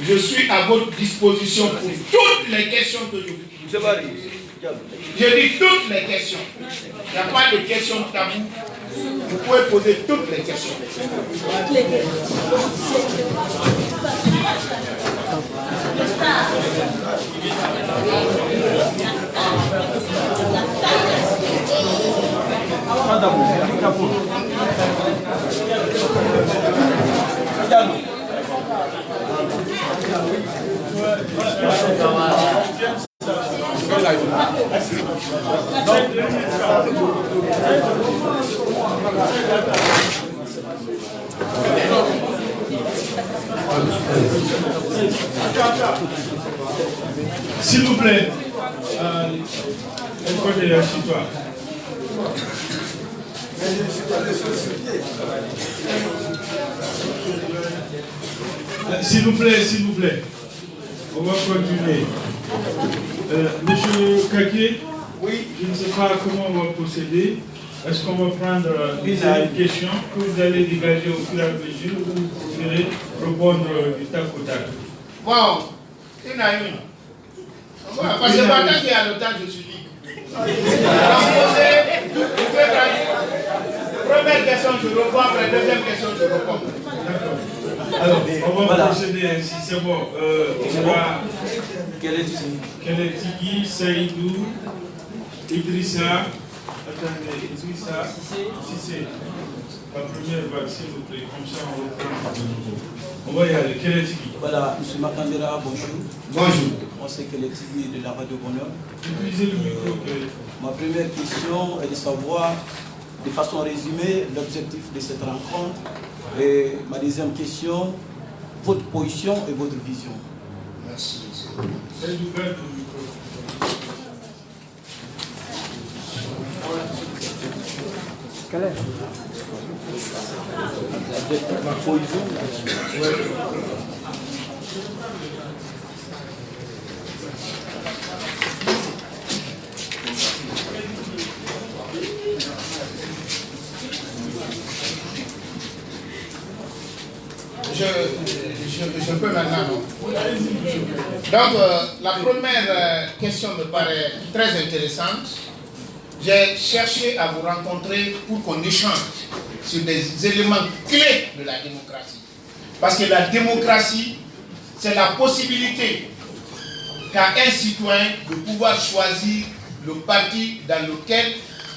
Je suis à votre disposition pour toutes les questions que je vous pose. Je dis toutes les questions. Il n'y a pas de questions tabou. Vous pouvez poser toutes les questions. S'il vous plaît, un côté de citoyen. S'il vous plaît, on va continuer. Monsieur Kaké, oui. Je ne sais pas comment on va procéder. Est-ce qu'on va prendre une question que vous allez dégager au fur et à mesure ou vous allez répondre du tac au tac? Bon, il y en a une. Parce que maintenant qu'il y a le temps, je suis libre. Première question, je réponds. Après deuxième question, je réponds. D'accord. Alors, on va procéder ainsi. C'est bon. On va... Keletigi, Saïdou, Idrissa. Attendez, Idrissa, Cissé. La première vague, s'il vous plaît. Comme ça, on reprend de nouveau. On va y aller. Keletigi. Voilà, M. Makandera, bonjour. Bonjour. Moi, c'est Keletigi de la Radio Bonheur. Utilisez le micro. Ma première question est de savoir, de façon résumée, l'objectif de cette rencontre. Et ma deuxième question, votre position et votre vision. Merci. C'est ouvert le micro. Quelle est ma position? Je peux maintenant, non? Donc, la première question me paraît très intéressante. J'ai cherché à vous rencontrer pour qu'on échange sur des éléments clés de la démocratie. Parce que la démocratie, c'est la possibilité qu'a un citoyen de pouvoir choisir le parti dans lequel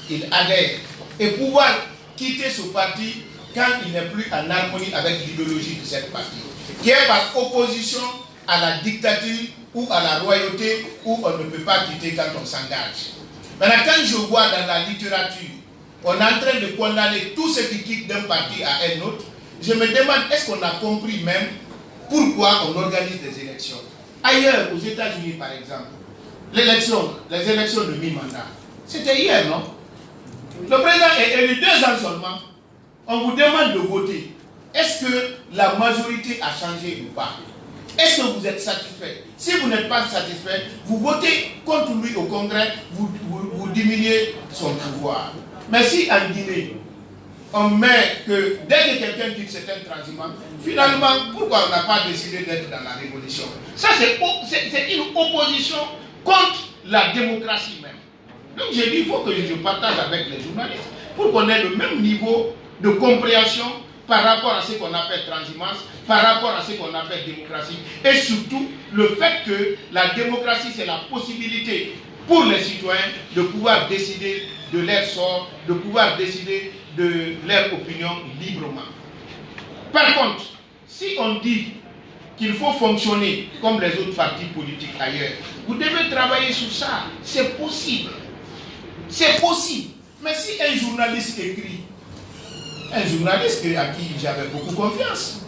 il adhère et pouvoir quitter ce parti quand il n'est plus en harmonie avec l'idéologie de cette partie, qui est par opposition à la dictature ou à la royauté où on ne peut pas quitter quand on s'engage. Maintenant, quand je vois dans la littérature, on est en train de condamner tous ceux qui quittent d'un parti à un autre, je me demande, est-ce qu'on a compris même pourquoi on organise des élections? Ailleurs, aux États-Unis par exemple, les élections de mi-mandat, c'était hier, non? Le président est élu 2 ans seulement. On vous demande de voter. Est-ce que la majorité a changé ou pas? Est-ce que vous êtes satisfait? Si vous n'êtes pas satisfait, vous votez contre lui au Congrès, vous diminuez son pouvoir. Mais si en Guinée, on met que dès que quelqu'un dit que c'est un transhumant, finalement, pourquoi on n'a pas décidé d'être dans la révolution? Ça, c'est une opposition contre la démocratie même. Donc j'ai dit, il faut que je partage avec les journalistes pour qu'on ait le même niveau de compréhension par rapport à ce qu'on appelle transhumance, par rapport à ce qu'on appelle démocratie, et surtout le fait que la démocratie, c'est la possibilité pour les citoyens de pouvoir décider de leur sort, de pouvoir décider de leur opinion librement. Par contre, si on dit qu'il faut fonctionner comme les autres partis politiques ailleurs, vous devez travailler sur ça. C'est possible. C'est possible. Mais si un journaliste écrit, un journaliste à qui j'avais beaucoup confiance,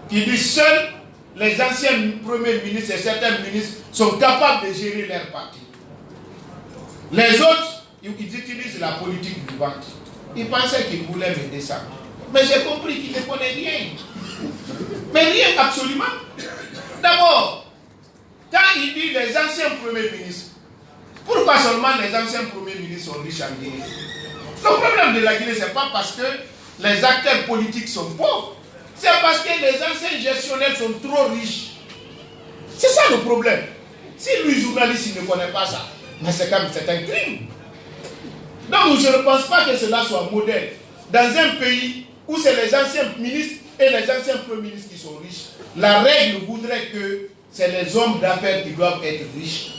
qui dit seuls les anciens premiers ministres et certains ministres sont capables de gérer leur parti. Les autres, ils utilisent la politique du ventre. Ils pensaient qu'ils voulaient m'aider ça. Mais j'ai compris qu'ils ne connaissent rien. Mais rien absolument. D'abord, quand il dit les anciens premiers ministres, pourquoi seulement les anciens premiers ministres sont riches en Guinée? Le problème de la Guinée, ce n'est pas parce que les acteurs politiques sont pauvres, c'est parce que les anciens gestionnaires sont trop riches. C'est ça le problème. Si lui, journaliste, il ne connaît pas ça, mais c'est un crime. Donc je ne pense pas que cela soit modèle. Dans un pays où c'est les anciens ministres et les anciens premiers ministres qui sont riches, la règle voudrait que c'est les hommes d'affaires qui doivent être riches.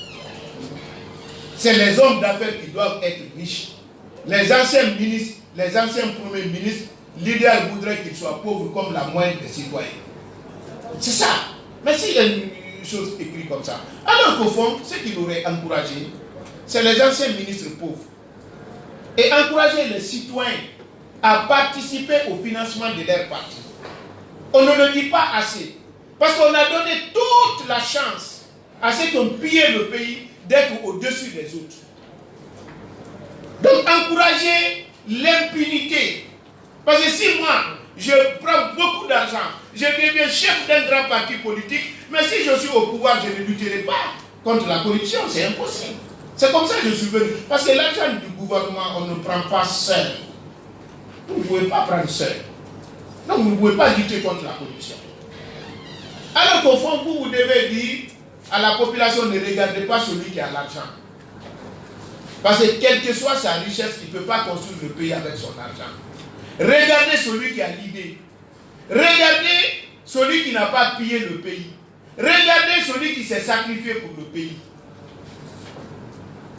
C'est les hommes d'affaires qui doivent être riches. Les anciens ministres, les anciens premiers ministres, l'idéal voudrait qu'ils soient pauvres comme la moindre des citoyens. C'est ça. Mais s'il y a une chose écrite comme ça, alors qu'au fond, ce qu'il aurait encouragé, c'est les anciens ministres pauvres. Et encourager les citoyens à participer au financement de leur parti. On ne le dit pas assez. Parce qu'on a donné toute la chance à ceux qui ont pillé le pays d'être au-dessus des autres. Donc encourager l'impunité. Parce que si moi, je prends beaucoup d'argent, je deviens chef d'un grand parti politique, mais si je suis au pouvoir, je ne lutterai pas contre la corruption, c'est impossible. C'est comme ça que je suis venu. Parce que l'argent du gouvernement, on ne prend pas seul. Vous ne pouvez pas prendre seul. Donc vous ne pouvez pas lutter contre la corruption. Alors qu'au fond, vous devez dire à la population, ne regardez pas celui qui a l'argent. Parce que quelle que soit sa richesse, il ne peut pas construire le pays avec son argent. Regardez celui qui a l'idée. Regardez celui qui n'a pas pillé le pays. Regardez celui qui s'est sacrifié pour le pays.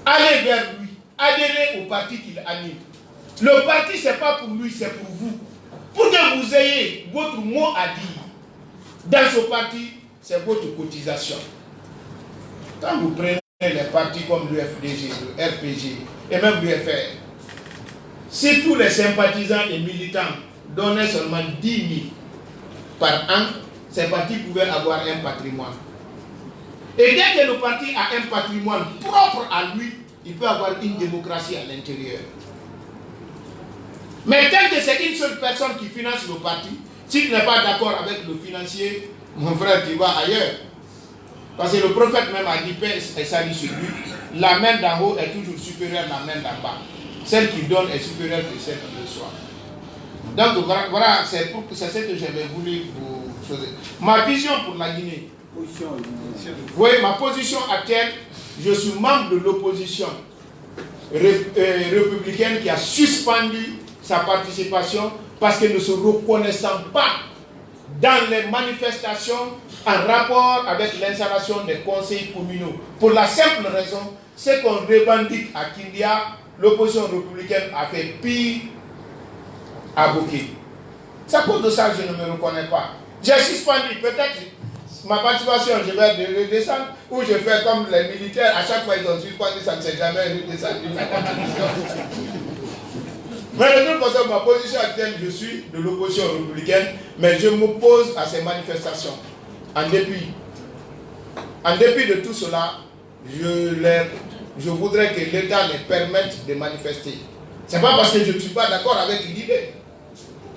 Allez vers lui. Adhérez au parti qu'il anime. Le parti, ce n'est pas pour lui, c'est pour vous. Pour que vous ayez votre mot à dire dans ce parti, c'est votre cotisation. Quand vous prenez les partis comme l'UFDG, le RPG et même l'UFR, si tous les sympathisants et militants donnaient seulement 10 000 par an, ces partis pouvaient avoir un patrimoine. Et dès que le parti a un patrimoine propre à lui, il peut avoir une démocratie à l'intérieur. Mais tant que c'est une seule personne qui finance le parti, si tu n'es pas d'accord avec le financier, mon frère, tu vas ailleurs. Parce que le prophète même a dit, paix et salut sur lui, la main d'en haut est toujours supérieure à la main d'en bas. Celle qui donne est supérieure que celle qui reçoit. Donc voilà, c'est ce que j'avais voulu vous choisir. Ma vision pour la Guinée. Oui, ma position actuelle, je suis membre de l'opposition républicaine qui a suspendu sa participation parce qu'elle ne se reconnaissant pas dans les manifestations en rapport avec l'installation des conseils communaux. Pour la simple raison, c'est qu'on revendique à Kindia, l'opposition républicaine a fait pire à Bokeh. C'est à cause de ça que je ne me reconnais pas. J'ai suspendu, peut-être ma participation, je vais redescendre, ou je fais comme les militaires, à chaque fois ils ont suspendu, ça ne s'est jamais redescendu. Mais de toute façon, ma position actuelle, je suis de l'opposition républicaine, mais je m'oppose à ces manifestations. En dépit de tout cela, je voudrais que l'État les permette de manifester. Ce n'est pas parce que je ne suis pas d'accord avec l'idée,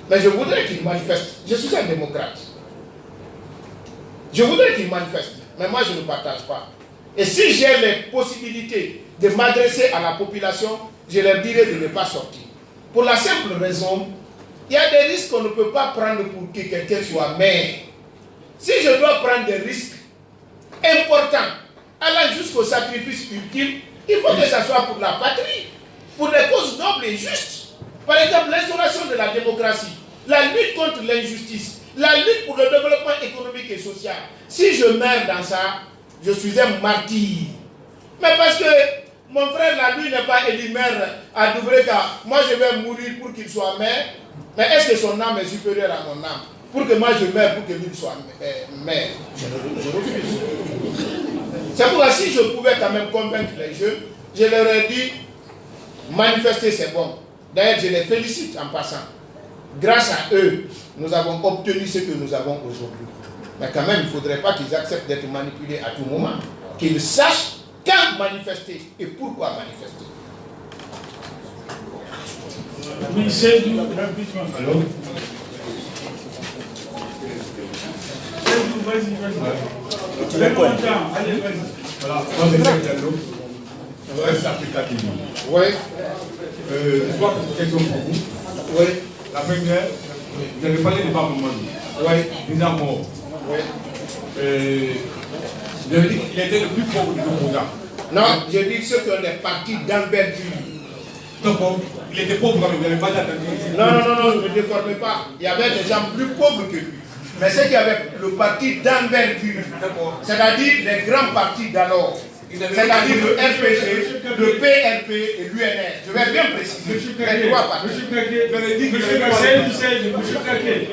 mais je voudrais qu'ils manifestent. Je suis un démocrate. Je voudrais qu'ils manifestent, mais moi je ne partage pas. Et si j'ai les possibilités de m'adresser à la population, je leur dirai de ne pas sortir. Pour la simple raison, il y a des risques qu'on ne peut pas prendre pour que quelqu'un soit maire. Si je dois prendre des risques importants, allant jusqu'au sacrifice ultime, il faut que ça soit pour la patrie, pour des causes nobles et justes. Par exemple, l'instauration de la démocratie, la lutte contre l'injustice, la lutte pour le développement économique et social. Si je meurs dans ça, je suis un martyr. Mais parce que mon frère, là, lui, n'est pas élu maire à Doubreka, moi je vais mourir pour qu'il soit maire. Mais est-ce que son âme est supérieure à mon âme? Pour que moi je meure, pour que lui soit maire. Je refuse. C'est pourquoi si je pouvais quand même convaincre les jeunes, je leur ai dit, manifester c'est bon. D'ailleurs, je les félicite en passant. Grâce à eux, nous avons obtenu ce que nous avons aujourd'hui. Mais quand même, il ne faudrait pas qu'ils acceptent d'être manipulés à tout moment. Qu'ils sachent quand manifester et pourquoi manifester. Oui, c'est du rapidement. Alors, vas-y. Tu veux quoi? Allez, vas-y. Voilà, moi c'est Jacques Diallo. Reste Africa TV. Oui. Trois questions pour vous. Oui. La première, vous avez parlé de Baba Mamadou. Oui. Déjà mort. Oui. Vous avez dit qu'il était le plus pauvre du opposant. Non, je dis ceux qui ont des partis d'envergure. Donc, il était pauvre quand même, vous n'avez pas dit. Non, ne déformez pas. Il y avait des gens plus pauvres que lui. Mais ceux qui avaient le parti d'envergure, c'est-à-dire les grands partis d'alors, c'est-à-dire le RPG, le PRP et l'UNR. Je vais bien préciser. Monsieur Kaké,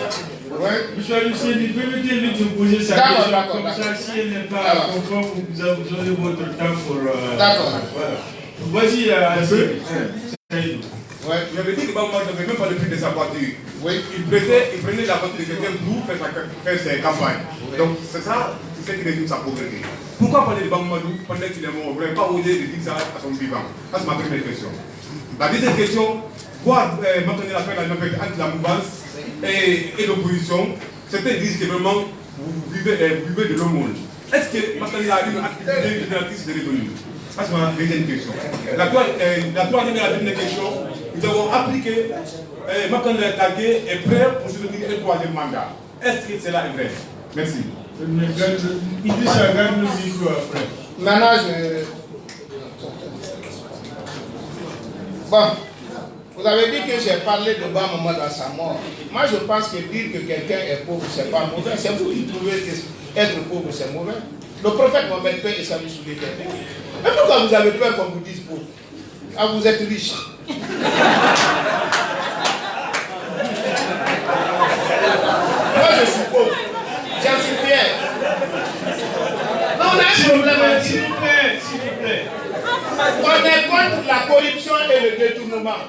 Monsieur Lucien, il peut me dire de poser sa question. Comme ça, si elle n'est pas conforme, vous aurez votre temps pour. D'accord. Vas-y, Ouais, j'avais dit que Baba n'avait même pas le prix de sa voiture. Oui. Il prenait la voiture de quelqu'un pour faire ses campagnes. Donc c'est ça, c'est ce qui résume sa pauvreté. Pourquoi parler de Baba Mamadou pendant qu'il est mort? Vous n'avez pas osé de dire ça à son vivant. Ça c'est ma première question. La deuxième question, voir maintenant la fin de la navette entre la mouvance et l'opposition, certains disent que vraiment vous vivez de l'aumône. Est-ce que maintenant il a une activité génératrice de revenus? Ça c'est ma deuxième question. La troisième et la dernière question, nous avons appris que Makanda Kagé est prêt pour soutenir un troisième mandat. Est-ce que cela est vrai? Merci. Il dit ça, garde le micro après. Maintenant, Bon, vous avez dit que j'ai parlé de Baba Mamadou à sa mort. Moi, je pense que dire que quelqu'un est pauvre, c'est pas mauvais. C'est vous qui trouvez qu'être pauvre, c'est mauvais. Le prophète Mohamed paix et salut sur les terres. Mais pourquoi vous avez peur qu'on vous dise pauvre? Ah, vous êtes riche. Moi, je suis pauvre. J'en suis fier. Non, on a un problème. S'il vous plaît. On est contre la corruption et le détournement.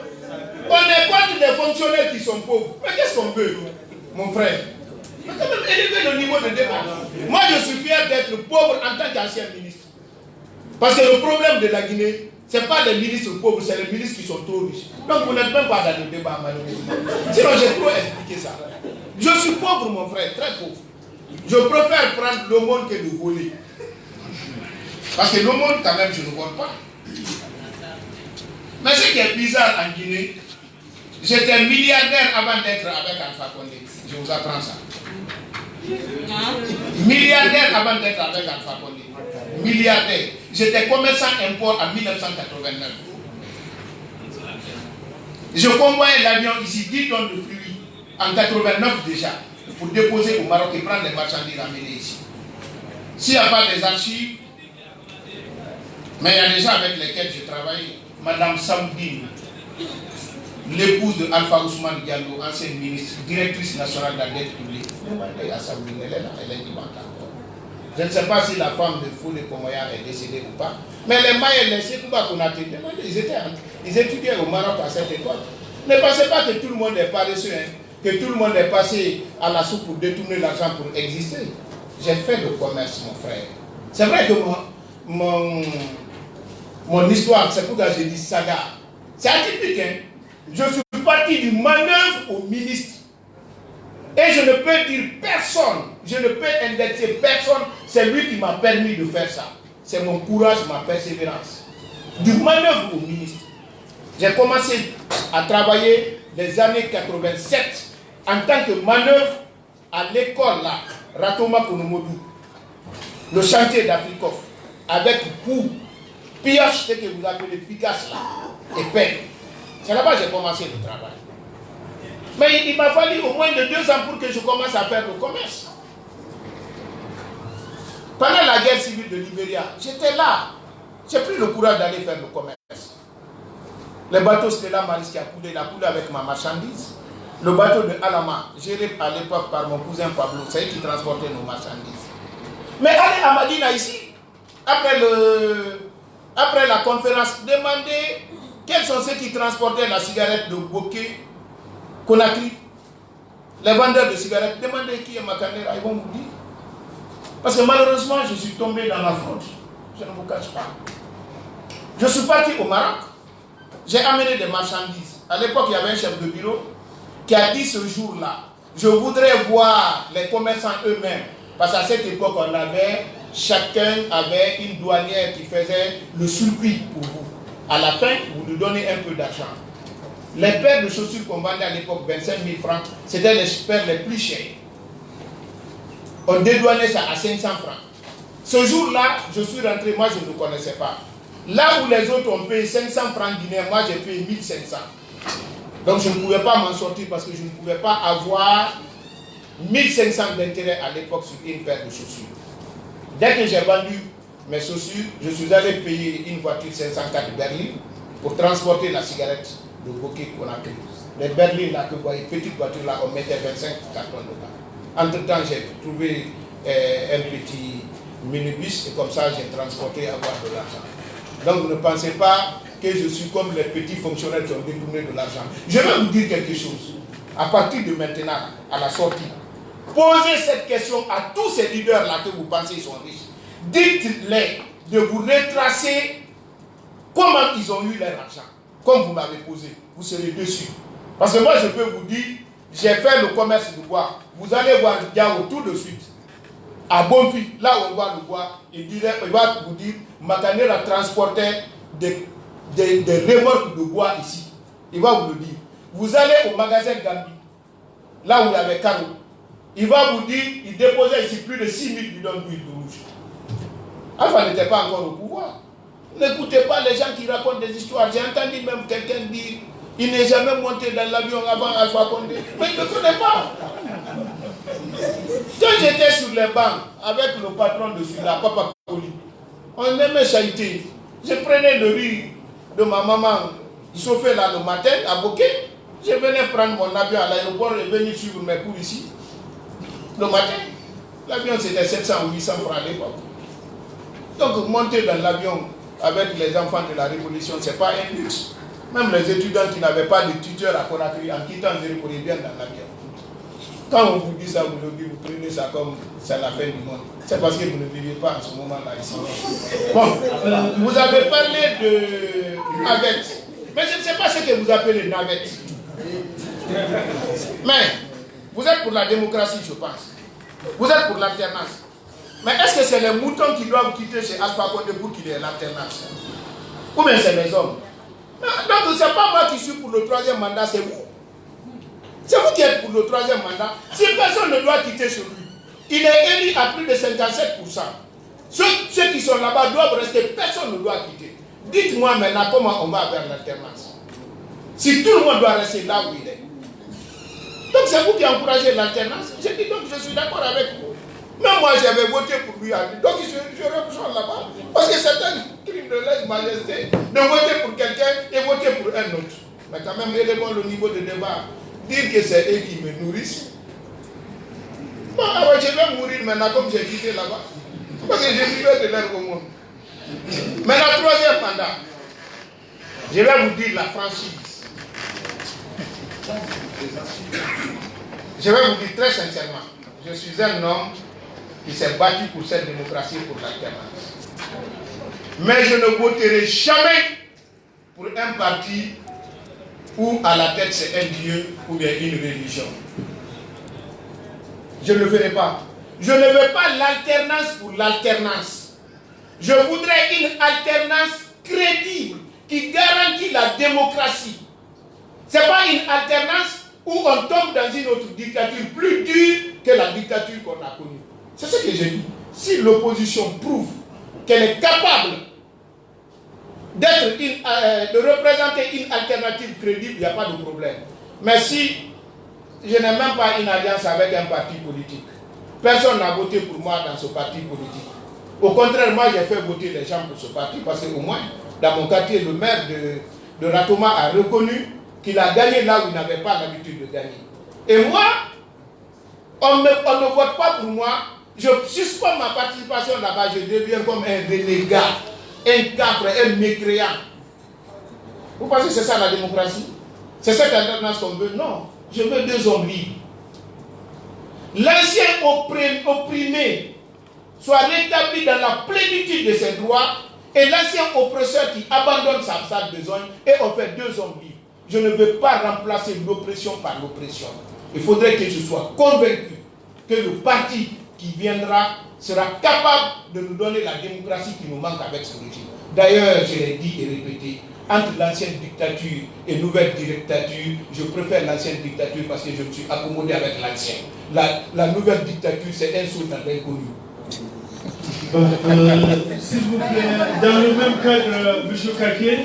On est contre des fonctionnaires qui sont pauvres. Mais qu'est-ce qu'on veut, mon frère? Mais quand même élever le niveau de débat. Moi, je suis fier d'être pauvre en tant qu'ancien ministre. Parce que le problème de la Guinée, ce n'est pas les ministres pauvres, c'est les ministres qui sont trop riches. Donc vous n'êtes même pas dans le débat, malheureusement. Sinon, j'ai trop expliqué ça. Je suis pauvre, mon frère, très pauvre. Je préfère prendre l'aumône que de voler. Parce que l'aumône, quand même, je ne vole pas. Mais ce qui est bizarre en Guinée, j'étais milliardaire avant d'être avec Alpha Condé. Je vous apprends ça. Milliardaire avant d'être avec Alpha Condé. Milliardaire. J'étais commerçant import en 1989. Je convoyais l'avion ici, 10 tonnes de fruits, en 89 déjà, pour déposer au Maroc et prendre les marchandises ramenées ici. S'il n'y a pas des archives, mais il y a des gens avec lesquels je travaille, Madame Samdine, l'épouse de Alpha Ousmane Diallo, ancienne ministre, directrice nationale de la dette publique. Elle est là, elle est vivante encore. Je ne sais pas si la femme de Foulé Komoya est décédée ou pas, mais les Mayens, les Sekouba Konaté, ils étudiaient au Maroc à cette époque. Ne pensez pas que tout le monde est paresseux, hein, que tout le monde est passé à la soupe pour détourner l'argent pour exister. J'ai fait le commerce, mon frère. C'est vrai que mon histoire, c'est pourquoi j'ai dit saga. C'est atypique, hein. Je suis parti du manœuvre au ministre. Et je ne peux dire personne, je ne peux indexer personne, c'est lui qui m'a permis de faire ça. C'est mon courage, ma persévérance. Du manœuvre au ministre. J'ai commencé à travailler les années 87 en tant que manœuvre à l'école là, Ratoma Konomodou, le chantier d'Afrikoff, avec pour pioche, ce que vous appelez Picasso là, et pelle. C'est là-bas que j'ai commencé le travail. Mais il m'a fallu au moins de 2 ans pour que je commence à faire le commerce. Pendant la guerre civile de Libéria, j'étais là. J'ai pris le courage d'aller faire le commerce. Le bateau Stella Maris qui a coulé, il a coulé avec ma marchandise. Le bateau de Alama, géré à l'époque par mon cousin Pablo, c'est lui qui transportait nos marchandises. Mais allez à Madina ici, après la conférence, demandez quels sont ceux qui transportaient la cigarette de Bokeh, Conakry, les vendeurs de cigarettes. Demandez qui est Makanera, ils vont vous dire. Parce que malheureusement, je suis tombé dans la fraude. Je ne vous cache pas. Je suis parti au Maroc. J'ai amené des marchandises. À l'époque, il y avait un chef de bureau qui a dit ce jour-là, je voudrais voir les commerçants eux-mêmes. Parce qu'à cette époque, chacun avait une douanière qui faisait le surprix pour vous. À la fin, vous nous donnez un peu d'argent. Les paires de chaussures qu'on vendait à l'époque, 25 000 francs, c'était les paires les plus chères. On dédouanait ça à 500 francs. Ce jour-là, je suis rentré, moi je ne connaissais pas. Là où les autres ont payé 500 francs guinéens, moi j'ai payé 1500. Donc je ne pouvais pas m'en sortir parce que je ne pouvais pas avoir 1500 d'intérêt à l'époque sur une paire de chaussures. Dès que j'ai vendu mes chaussures, je suis allé payer une voiture 504 berlines pour transporter la cigarette de Bokeh Conakry. Les berlines là que vous voyez, petites voitures là, on mettait 25 cartons dedans. Entre-temps, j'ai trouvé un petit minibus et comme ça j'ai transporté avoir de l'argent. Donc ne pensez pas que je suis comme les petits fonctionnaires qui ont détourné de l'argent. Je vais vous dire quelque chose. À partir de maintenant, à la sortie, posez cette question à tous ces leaders-là que vous pensez sont riches. Dites-les de vous retracer comment ils ont eu leur argent. Comme vous m'avez posé, vous serez dessus. Parce que moi je peux vous dire, j'ai fait le commerce du bois. Vous allez voir Diao tout de suite. À Bonfi, là où on voit le bois, il va vous dire, Makanera transportait des remorques de bois ici. Il va vous le dire. Vous allez au magasin Gambi, là où il y avait Caro. Il va vous dire, il déposait ici plus de 6 000 bidons d'huile rouge. Alpha n'était pas encore au pouvoir. N'écoutez pas les gens qui racontent des histoires. J'ai entendu même quelqu'un dire, il n'est jamais monté dans l'avion avant Alpha Condé. Mais il ne connaît pas. Quand j'étais sur les bancs avec le patron de celui-là, Papa Koli, on aimait chahuter. Je prenais le riz de ma maman chauffé là le matin à Bokeh. Je venais prendre mon avion à l'aéroport et venir suivre mes cours ici. Le matin, l'avion c'était 700 ou 800 francs à l'époque. Donc monter dans l'avion avec les enfants de la Révolution, ce n'est pas un luxe. Même les étudiants qui n'avaient pas de tuteur à Conakry, en quittant les pourraient bien dans l'avion. Quand on vous dit ça, vous prenez ça comme c'est la fin du monde. C'est parce que vous ne vivez pas en ce moment-là ici. Bon, vous avez parlé de navette. Mais je ne sais pas ce que vous appelez navette. Mais vous êtes pour la démocratie, je pense. Vous êtes pour l'alternance. Mais est-ce que c'est les moutons qui doivent quitter chez Alpha Condé pour qu'il y ait l'alternance? Ou bien c'est les hommes? Donc ce n'est pas moi qui suis pour le 3e mandat, c'est vous. C'est vous qui êtes pour le 3e mandat. Si personne ne doit quitter chez lui, il est élu à plus de 57%. Ceux qui sont là-bas doivent rester, personne ne doit quitter. Dites-moi maintenant comment on va vers l'alternance. Si tout le monde doit rester là où il est. Donc c'est vous qui encouragez l'alternance. Je dis donc je suis d'accord avec vous. Même moi j'avais voté pour lui. Donc je rejoins là-bas. Parce que c'est un crime de lèse-majesté de voter pour quelqu'un et voter pour un autre. Mais quand même élevons le niveau de débat. Dire que c'est eux qui me nourrissent. Bon, alors je vais mourir maintenant comme j'ai quitté là-bas. Parce que je vivais de l'air au monde. Maintenant, 3e mandat. Je vais vous dire la franchise. Je vais vous dire très sincèrement, je suis un homme qui s'est battu pour cette démocratie, pour l'alternance. Mais je ne voterai jamais pour un parti où à la tête c'est un Dieu ou bien une religion. Je ne le ferai pas. Je ne veux pas l'alternance pour l'alternance. Je voudrais une alternance crédible qui garantit la démocratie. Ce n'est pas une alternance où on tombe dans une autre dictature plus dure que la dictature qu'on a connue. C'est ce que j'ai dit. Si l'opposition prouve qu'elle est capable de représenter une alternative crédible, il n'y a pas de problème. Mais si je n'ai même pas une alliance avec un parti politique, personne n'a voté pour moi dans ce parti politique. Au contraire, moi j'ai fait voter les gens pour ce parti parce qu'au moins, dans mon quartier, le maire de Ratoma a reconnu qu'il a gagné là où il n'avait pas l'habitude de gagner. Et moi, on ne vote pas pour moi, je suspends ma participation là-bas, je deviens comme un renégat, un capre, un mécréant. Vous pensez que c'est ça la démocratie? C'est cette alternance qu'on veut? Non, je veux deux hommes libres. L'ancien opprimé soit rétabli dans la plénitude de ses droits et l'ancien oppresseur qui abandonne sa besogne et on fait deux hommes libres. Je ne veux pas remplacer l'oppression par l'oppression. Il faudrait que je sois convaincu que le parti qui viendra sera capable de nous donner la démocratie qui nous manque avec ce régime. D'ailleurs, je l'ai dit et répété, entre l'ancienne dictature et nouvelle dictature, je préfère l'ancienne dictature parce que je me suis accommodé avec l'ancienne. La nouvelle dictature, c'est un saut dans l'inconnu. S'il vous plaît, dans le même cadre, M. Kaké,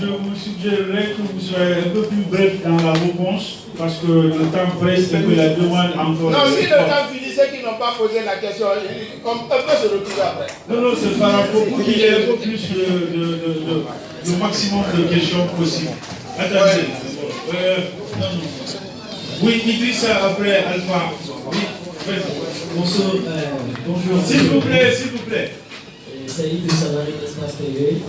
je vous suggérerais que vous soyez un peu plus bref dans la réponse parce que le temps presse et que la demande encore. Non, si le temps finit, ceux qui n'ont pas posé la question, on peut se retrouver après. Non, non, c'est par rapport pour qu'il y ait un peu plus le maximum de questions possibles. Attendez. Non. Oui, Idrissa après Alpha. Oui, bonjour. Bonjour. S'il vous plaît, s'il vous plaît. C'est Idrissa de l'Espace TV.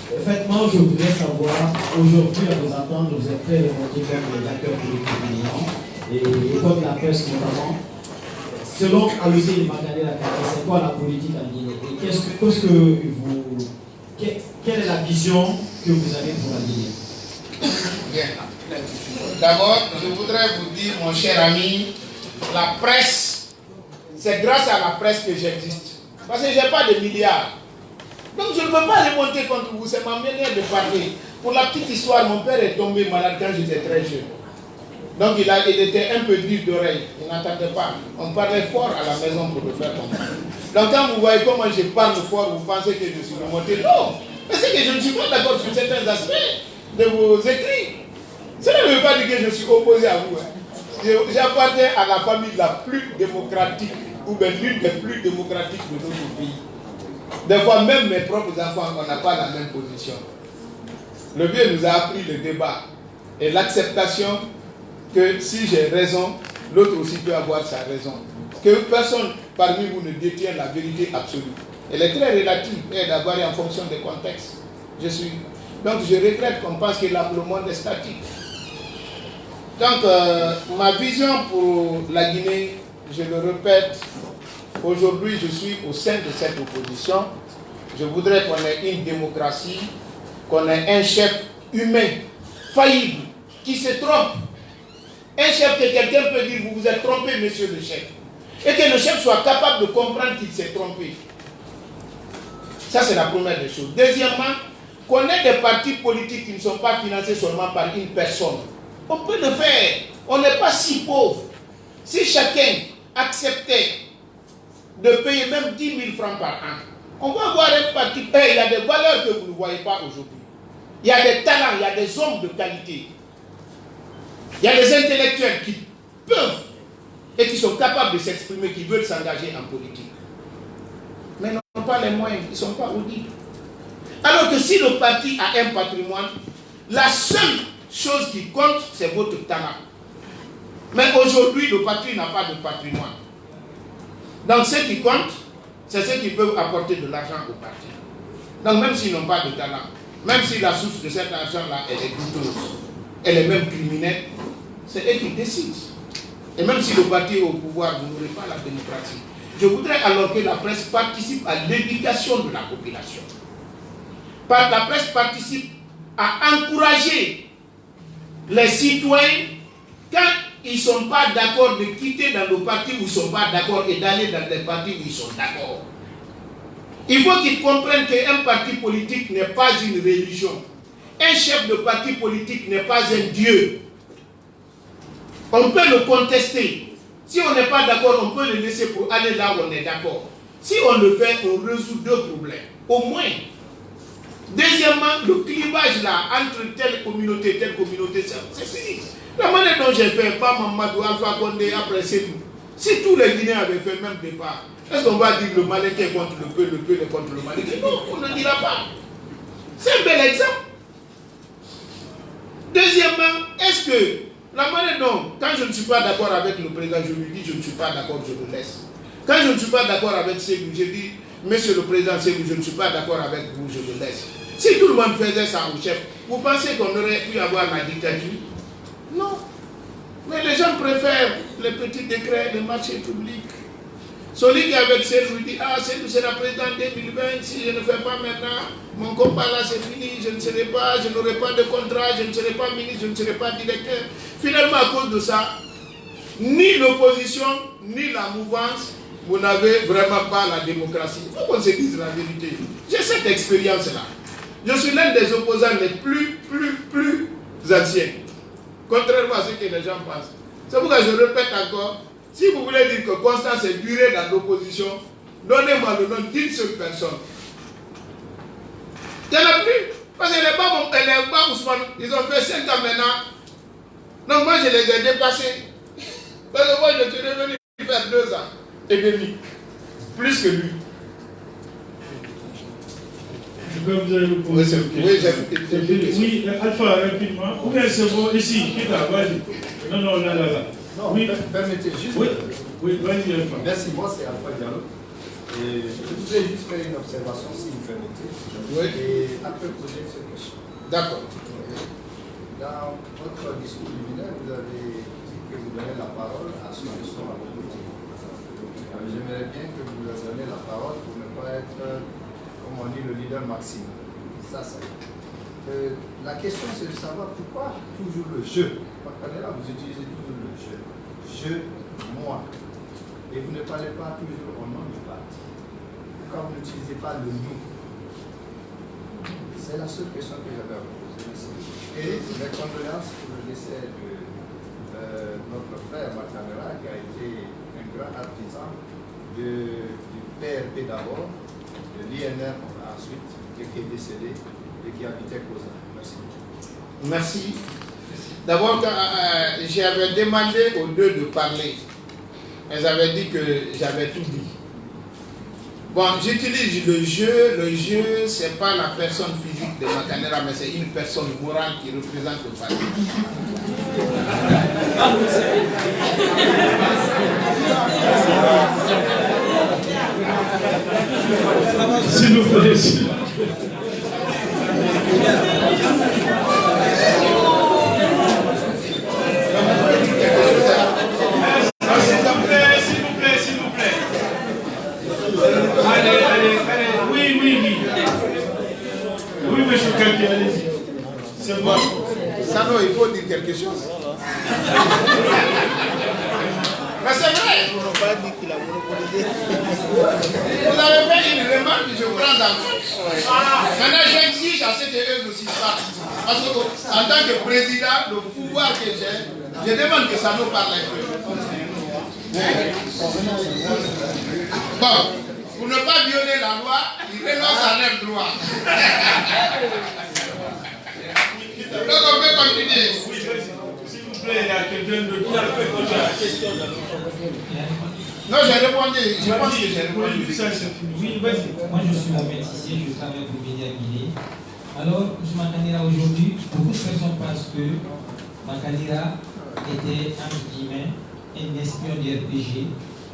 En fait, moi, je voudrais savoir, aujourd'hui, à vous entendre, vous êtes très remonté comme les acteurs politiques dominants, et comme la presse notamment. Selon Alouzé et Magalé, c'est quoi la politique en Guinée? Et quelle est la vision que vous avez pour la Guinée? Bien. D'abord, je voudrais vous dire, mon cher ami, la presse, c'est grâce à la presse que j'existe. Parce que je n'ai pas de milliards. Donc je ne peux pas remonter contre vous, c'est ma manière de parler. Pour la petite histoire, mon père est tombé malade quand j'étais très jeune. Donc il était un peu dur d'oreille, il n'entendait pas. On parlait fort à la maison pour le faire comprendre. Donc quand vous voyez comment je parle fort, vous pensez que je suis remonté. Non, mais c'est que je ne suis pas d'accord sur certains aspects de vos écrits. Cela ne veut pas dire que je suis opposé à vous. J'appartiens à la famille la plus démocratique, ou bien l'une des plus démocratiques de notre pays. Des fois, même mes propres enfants, on n'a pas la même position. Le vieux nous a appris le débat et l'acceptation que si j'ai raison, l'autre aussi peut avoir sa raison. Que personne parmi vous ne détient la vérité absolue. Elle est très relative et elle varie en fonction des contextes. Donc je regrette qu'on pense que le monde est statique. Donc ma vision pour la Guinée, je le répète, aujourd'hui je suis au sein de cette opposition. Je voudrais qu'on ait une démocratie, qu'on ait un chef humain, faillible, qui se trompe. Un chef que quelqu'un peut dire, vous vous êtes trompé, monsieur le chef. Et que le chef soit capable de comprendre qu'il s'est trompé. Ça, c'est la première des choses. Deuxièmement, qu'on ait des partis politiques qui ne sont pas financés seulement par une personne. On peut le faire. On n'est pas si pauvre. Si chacun acceptait de payer même 10 000 francs par an, on va avoir un parti. Il y a des valeurs que vous ne voyez pas aujourd'hui. Il y a des talents, il y a des hommes de qualité. Il y a des intellectuels qui peuvent et qui sont capables de s'exprimer, qui veulent s'engager en politique. Mais n'ont pas les moyens, ils ne sont pas audibles. Alors que si le parti a un patrimoine, la seule chose qui compte, c'est votre talent. Mais aujourd'hui, le parti n'a pas de patrimoine. Donc ce qui compte, c'est ceux qui peuvent apporter de l'argent au parti. Donc même s'ils n'ont pas de talent, même si la source de cet argent-là, elle est douteuse, elle est même criminelle, C'est eux qui décident. Et même si le parti est au pouvoir, vous n'aurez pas la démocratie. Je voudrais alors que la presse participe à l'éducation de la population. La presse participe à encourager les citoyens, quand ils ne sont pas d'accord, de quitter dans le parti où ils ne sont pas d'accord et d'aller dans des partis où ils sont d'accord. Il faut qu'ils comprennent qu'un parti politique n'est pas une religion. Un chef de parti politique n'est pas un dieu. On peut le contester. Si on n'est pas d'accord, on peut le laisser pour aller là où on est d'accord. Si on le fait, on résout deux problèmes. Au moins. Deuxièmement, le clivage là, entre telle communauté, c'est fini. La manière dont j'ai fait, pas Mamadou, Alpha Condé, après c'est tout. Si tous les Guinéens avaient fait le même départ, est-ce qu'on va dire le Malais est contre le peu est contre le Malais? Non, on ne dira pas. C'est un bel exemple. Deuxièmement, est-ce que la manière dont, quand je ne suis pas d'accord avec le président, je lui dis je ne suis pas d'accord, je le laisse. Quand je ne suis pas d'accord avec Ségou, je dis monsieur le président Ségou, je ne suis pas d'accord avec vous, je le laisse. Si tout le monde faisait ça au chef, vous pensez qu'on aurait pu avoir la dictature? Non. Mais les gens préfèrent les petits décrets, les marchés publics. Celui qui est avec Ségou dit ah, Ségou sera président 2020, si je ne fais pas maintenant, mon combat là c'est fini, je ne serai pas, je n'aurai pas de contrat, je ne serai pas ministre, je ne serai pas directeur. Finalement, à cause de ça, ni l'opposition, ni la mouvance, vous n'avez vraiment pas la démocratie. Il faut qu'on se dise la vérité. J'ai cette expérience-là. Je suis l'un des opposants les plus anciens. Contrairement à ce que les gens pensent. C'est pourquoi je répète encore, si vous voulez dire que Constance est durée dans l'opposition, donnez-moi le nom d'une seule personne. Il n'y en a plus. Parce qu'elle n'est pas Ousmane. Ils ont fait 5 ans maintenant. Donc moi je les ai dépassés. Parce que moi je suis revenu faire 2 ans et demi. Plus que lui. Je peux vous aller le poser. Oui, Alpha, rapidement. Ou bien c'est bon, ici, qui là, vas-y. Non, là. Non, oui. Permettez juste. Oui, vas-y, Alpha. Merci, moi c'est Alpha Diallo. Et je voudrais juste faire une observation, si vous permettez. Oui. Et après poser cette question. D'accord. Dans votre discours liminaire, vous avez dit que vous donnez la parole à ceux qui sont à vos côtés. J'aimerais bien que vous leur donniez la parole pour ne pas être, comme on dit, le leader maxime. Ça. La question, c'est de savoir pourquoi toujours le je. Là, vous utilisez toujours le je, moi. Et vous ne parlez pas toujours au nom du parti. Pourquoi vous n'utilisez pas le nous? C'est la seule question que j'avais à vous poser. Et mes condoléances pour le décès de notre frère Makanera, qui a été un grand artisan du PRP d'abord, de l'INR ensuite, et qui est décédé et qui habitait Cosa. Merci. Merci. D'abord, j'avais demandé aux deux de parler. Elles avaient dit que j'avais tout dit. Bon, j'utilise le jeu, ce n'est pas la personne physique de Makanera, mais c'est une personne morale qui représente le parti. S'il vous plaît. S'il vous plaît. Allez. Oui. Oui, monsieur Kaki, allez-y. C'est bon. Ça, non, il faut dire quelque chose. Mais c'est vrai. Vous avez fait une remarque, je prends en compte. Maintenant, j'exige à ce qu'eux aussi partent. Parce qu'en tant que président, le pouvoir que j'ai, je demande que ça nous parle un peu. Bon, pour ne pas violer la loi, il renonce à leur droit. Donc on peut continuer. S'il vous plaît, il y a quelqu'un de qui a fait la question. Non, j'ai répondu. Je pense que j'ai répondu. Oui, vas-y. Moi, je suis la médecin, je travaille pour Média Guinée. Alors, M. Makanera, aujourd'hui, beaucoup de personnes pensent que Makanera était, entre guillemets, un espion du RPG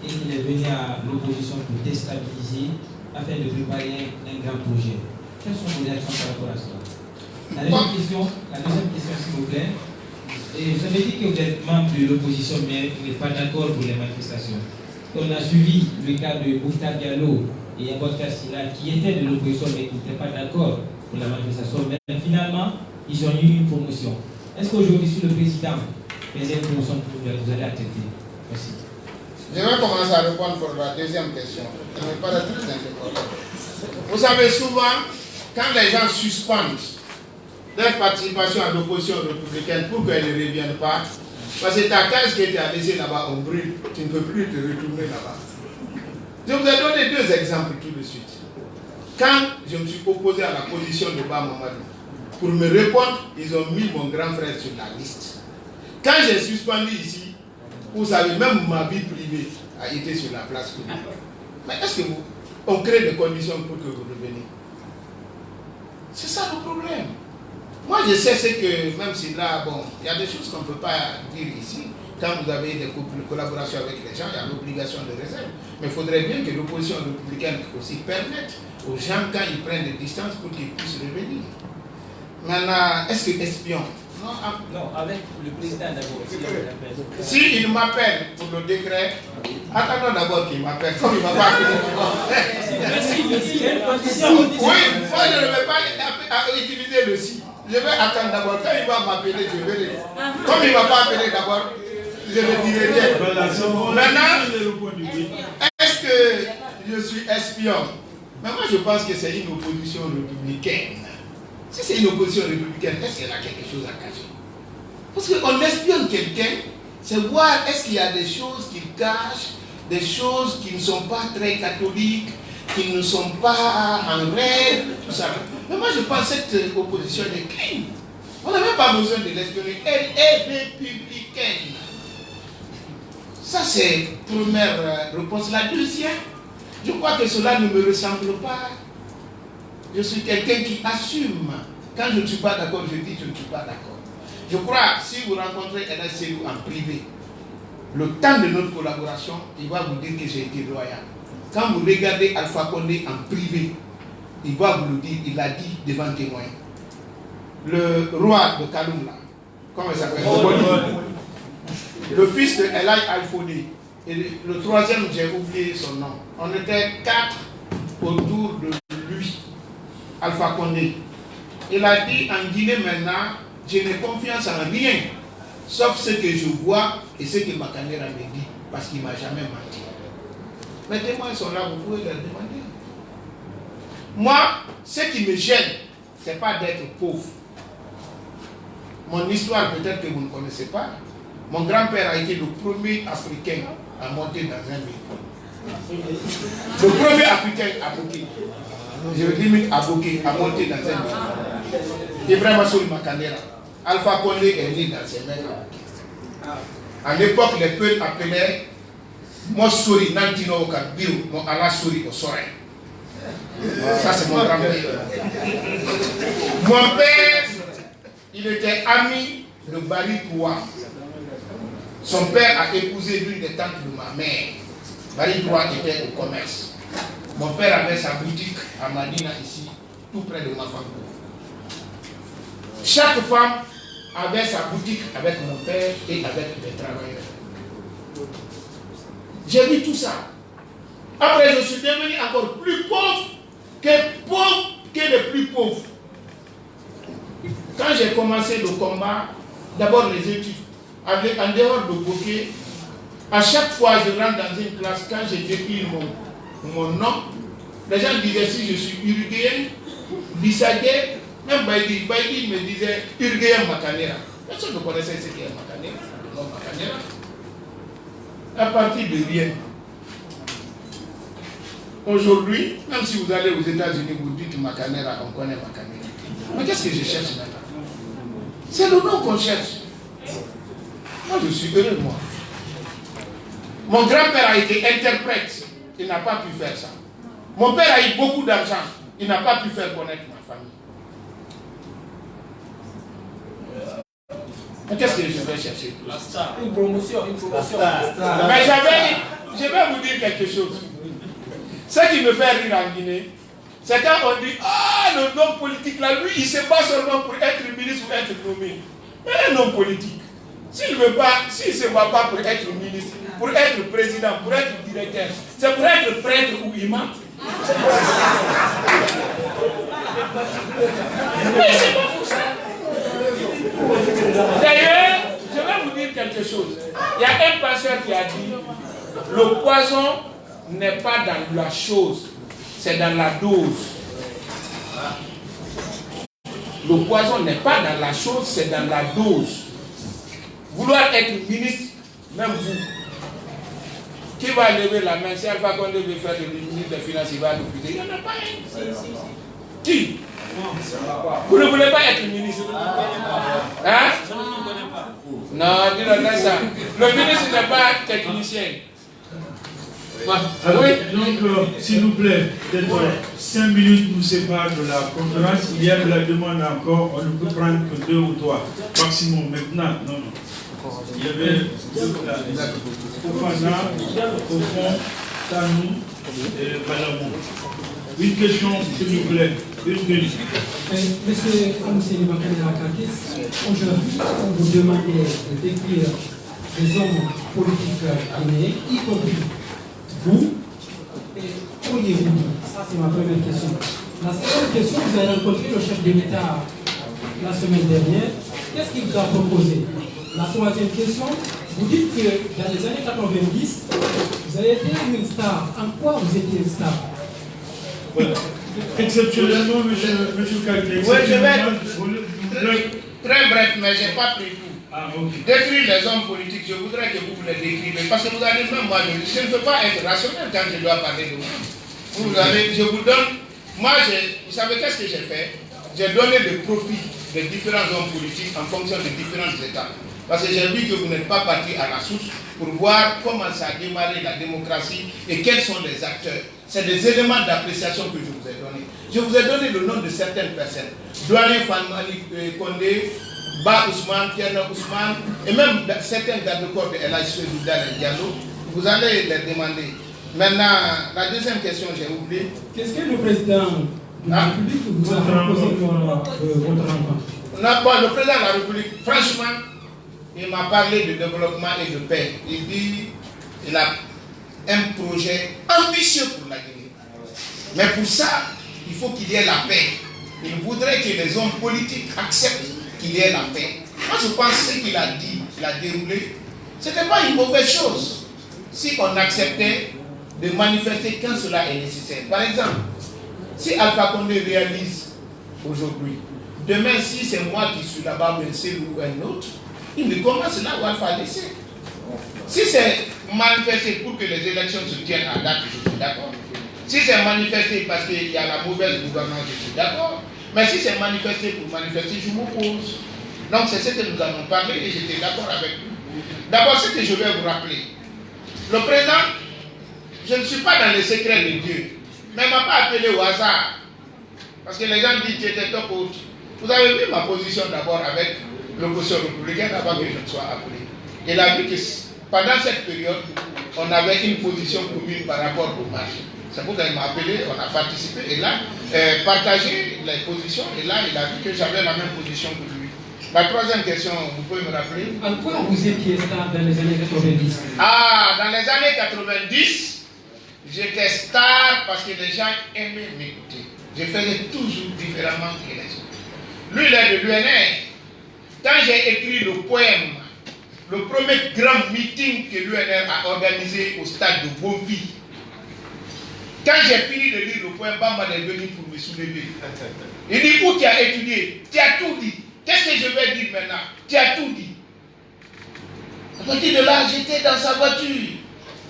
et qu'il est venu à l'opposition pour déstabiliser afin de préparer un grand projet. Quelles sont vos réactions par rapport à cela? La deuxième question, s'il vous plaît. Et vous avez dit que vous êtes membre de l'opposition, mais vous n'êtes pas d'accord pour les manifestations. On a suivi le cas de Bouta Diallo et Abod Kassila qui étaient de l'opposition, mais qui n'étaient pas d'accord pour la manifestation. Mais finalement, ils ont eu une promotion. Est-ce qu'aujourd'hui, si le président faisait une promotion pour vous allez accepter? Merci. Je vais commencer à répondre pour la deuxième question. Elle me paraît très importante. Vous savez, souvent, quand les gens suspendent leur participation à l'opposition républicaine pour qu'elle ne revienne pas, parce que ta case qui était à laisser là-bas, on brûle, tu ne peux plus te retourner là-bas. Je vous ai donné deux exemples tout de suite. Quand je me suis opposé à la position de Ba Mamadou, pour me répondre, ils ont mis mon grand frère sur la liste. Quand j'ai suspendu ici, vous savez, même ma vie privée a été sur la place publique. Mais est-ce que on crée des conditions pour que vous reveniez? C'est ça le problème. Moi, je sais ce que, même si là, bon, il y a des choses qu'on ne peut pas dire ici. Quand vous avez des collaborations avec les gens, il y a l'obligation de réserve. Mais il faudrait bien que l'opposition républicaine aussi permette aux gens, quand ils prennent des distances, pour qu'ils puissent revenir. Maintenant, est-ce que espion? Non, avec le président d'abord. Si il m'appelle pour le décret, attendons d'abord qu'il m'appelle. Comme il ne m'a pas appelé. Oui, moi je ne vais pas utiliser le si. Je vais attendre d'abord. Quand il va m'appeler, je vais le dire. Comme il ne m'a pas appelé d'abord, je le dirai bien. Maintenant, est-ce que je suis espion? Mais moi je pense que c'est une opposition républicaine. Si c'est une opposition républicaine, est-ce qu'elle a quelque chose à cacher? Parce qu'on espionne quelqu'un, c'est voir est-ce qu'il y a des choses qu'il cache, des choses qui ne sont pas très catholiques, qui ne sont pas en rêve, tout ça. Mais moi je pense que cette opposition est clean. On n'a même pas besoin de l'espionner. Elle est républicaine. Ça c'est la première réponse. La deuxième, je crois que cela ne me ressemble pas. Je suis quelqu'un qui assume. Quand je ne suis pas d'accord, je dis que je ne suis pas d'accord. Je crois, si vous rencontrez Ella Selou en privé, le temps de notre collaboration, il va vous dire que j'ai été loyal. Quand vous regardez Alpha Condé en privé, il va vous le dire, il l'a dit devant témoin. Le roi de Kaloum, comment il s'appelle? Le fils de Elai Alfoni. Et le troisième, j'ai oublié son nom. On était 4 autour de lui. Alpha Condé. Il a dit en Guinée maintenant, je n'ai confiance en rien, sauf ce que je vois et ce que Makanera me dit, parce qu'il ne m'a jamais menti. Mes témoins sont là, vous pouvez leur demander. Moi, ce qui me gêne, ce n'est pas d'être pauvre. Mon histoire, peut-être que vous ne connaissez pas. Mon grand-père a été le premier Africain à monter dans un véhicule. Le premier Africain à monter. Je veux dire à monter dans un véhicule. Ibrahima Souli Makanera. Alpha Condé est né dans ces mêmes Africains. À l'époque, les peuples appelaient Mossouri Nantino Okabiru, mon Allah Souri au Sorin. Ça, c'est mon grand-père. Mon père, il était ami de Bari Koua. Son père a épousé l'une des tantes de ma mère. Bari Koua était au commerce. Mon père avait sa boutique à Madina, ici, tout près de ma femme. Chaque femme avait sa boutique avec mon père et avec les travailleurs. J'ai vu tout ça. Après, je suis devenu encore plus pauvre que les plus pauvres. Quand j'ai commencé le combat, d'abord les études, en dehors de Bokeh, à chaque fois je rentre dans une classe, quand j'ai décrit mon nom, les gens disaient si je suis uruguayen, Bissagé, même Baïdi me disait uruguayen Makanera. Personne ne connaissait ce qu'est Makanera, le nom Makanera. À partir de rien. Aujourd'hui, même si vous allez aux États-Unis, vous dites Makanera, on connaît Makanera. Mais qu'est-ce que je cherche maintenant? C'est le nom qu'on cherche. Moi, je suis heureux, moi. Mon grand-père a été interprète. Il n'a pas pu faire ça. Mon père a eu beaucoup d'argent. Il n'a pas pu faire connaître ma famille. Mais qu'est-ce que je vais chercher? La star. Une promotion. Mais je vais vous dire quelque chose. Ce qui me fait rire en Guinée, c'est quand on dit ah, le homme politique là, lui, il ne se bat seulement pour être ministre ou être nommé. Mais un homme politique, S'il ne se voit pas pour être ministre, pour être président, pour être directeur, c'est pour être prêtre ou imam. Mais c'est pas pour ça. D'ailleurs, je vais vous dire quelque chose. Il y a un pasteur qui a dit, le poison n'est pas dans la chose, c'est dans la dose. Le poison n'est pas dans la chose, c'est dans la dose. Vouloir être ministre, même vous, qui va lever la main, si Alpha Condé veut faire le ministre des Finances, il va refuser. Il n'y en a pas un. Qui? Vous ne voulez pas être ministre? Hein? Non, dis-le ça. Le ministre n'est pas technicien. Alors, donc, s'il vous plaît, peut-être 5 minutes nous séparent de la conférence. Il y a de la demande encore. On ne peut prendre que 2 ou 3 maximum. Maintenant, non. Il y avait Fofana, Fofon, Tanou et Balamon. Une question, s'il vous plaît. Une minute. Monsieur Amousseni Makanera-Kakis, aujourd'hui, on vous demandait de décrire des hommes politiques guinéens, y compris vous, et pourriez-vous? Ça, c'est ma première question. La seconde question, vous avez rencontré le chef de l'État la semaine dernière. Qu'est-ce qu'il vous a proposé? La troisième question, vous dites que dans les années 90, vous avez été une star. En quoi vous étiez une star? Voilà. Exceptionnellement, monsieur Kalé. Oui, je vais être très bref, mais je n'ai pas pris tout. Ah, okay. Décrire les hommes politiques, je voudrais que vous les décrivez. Parce que vous allez même moi, je ne peux pas être rationnel quand je dois parler de vous. Je vous donne. Moi, vous savez qu'est-ce que j'ai fait? J'ai donné le profil des différents hommes politiques en fonction des différentes étapes. Parce que j'ai vu que vous n'êtes pas parti à la source pour voir comment ça a démarré la démocratie et quels sont les acteurs. C'est des éléments d'appréciation que je vous ai donnés. Je vous ai donné le nom de certaines personnes. Douane Fanmali Condé, Ba Ousmane, Pierre Ousmane, et même certains gardes-corps de El Hadj Diallo. Vous allez les demander. Maintenant, la deuxième question, j'ai oublié. Qu'est-ce que le président de la République vous a proposé pour votre rencontre? Non, bon, le président de la République, franchement, il m'a parlé de développement et de paix. Il dit qu'il a un projet ambitieux pour la Guinée. Mais pour ça, il faut qu'il y ait la paix. Il voudrait que les hommes politiques acceptent qu'il y ait la paix. Moi, je pense que ce qu'il a dit, il a déroulé, ce n'était pas une mauvaise chose. Si on acceptait de manifester quand cela est nécessaire. Par exemple, si Alpha Condé réalise aujourd'hui, demain, si c'est moi qui suis là-bas, ou un autre, il ne commence là où Alpha a laissé. Si c'est manifesté pour que les élections se tiennent à date, je suis d'accord. Si c'est manifesté parce qu'il y a la mauvaise gouvernance, je suis d'accord. Mais si c'est manifesté pour manifester, je m'oppose. Donc c'est ce que nous avons parlé et j'étais d'accord avec lui. D'abord, ce que je vais vous rappeler. Le président, je ne suis pas dans les secrets de Dieu, mais il ne m'a pas appelé au hasard. Parce que les gens disent que j'étais top haute. Vous avez vu ma position d'abord avec l'opposition républicaine avant que je ne sois appelé. Il a vu que pendant cette période, on avait une position commune par rapport au marché. C'est pourquoi il m'a appelé, on a participé et là, partagé les positions et là, il a vu que j'avais la même position que lui. La troisième question, vous pouvez me rappeler? En quoi vous étiez star dans les années 90? Ah, dans les années 90, j'étais star parce que les gens aimaient m'écouter. Je faisais toujours différemment que les autres. Lui, il est de l'UNR. Quand j'ai écrit le poème, le premier grand meeting que l'UNR a organisé au stade de Bombi, quand j'ai fini de lire le poème, Bamba est venu pour me soulever. Il dit, où tu as étudié? Tu as tout dit. Qu'est-ce que je vais dire maintenant? Tu as tout dit. À partir de là, j'étais dans sa voiture.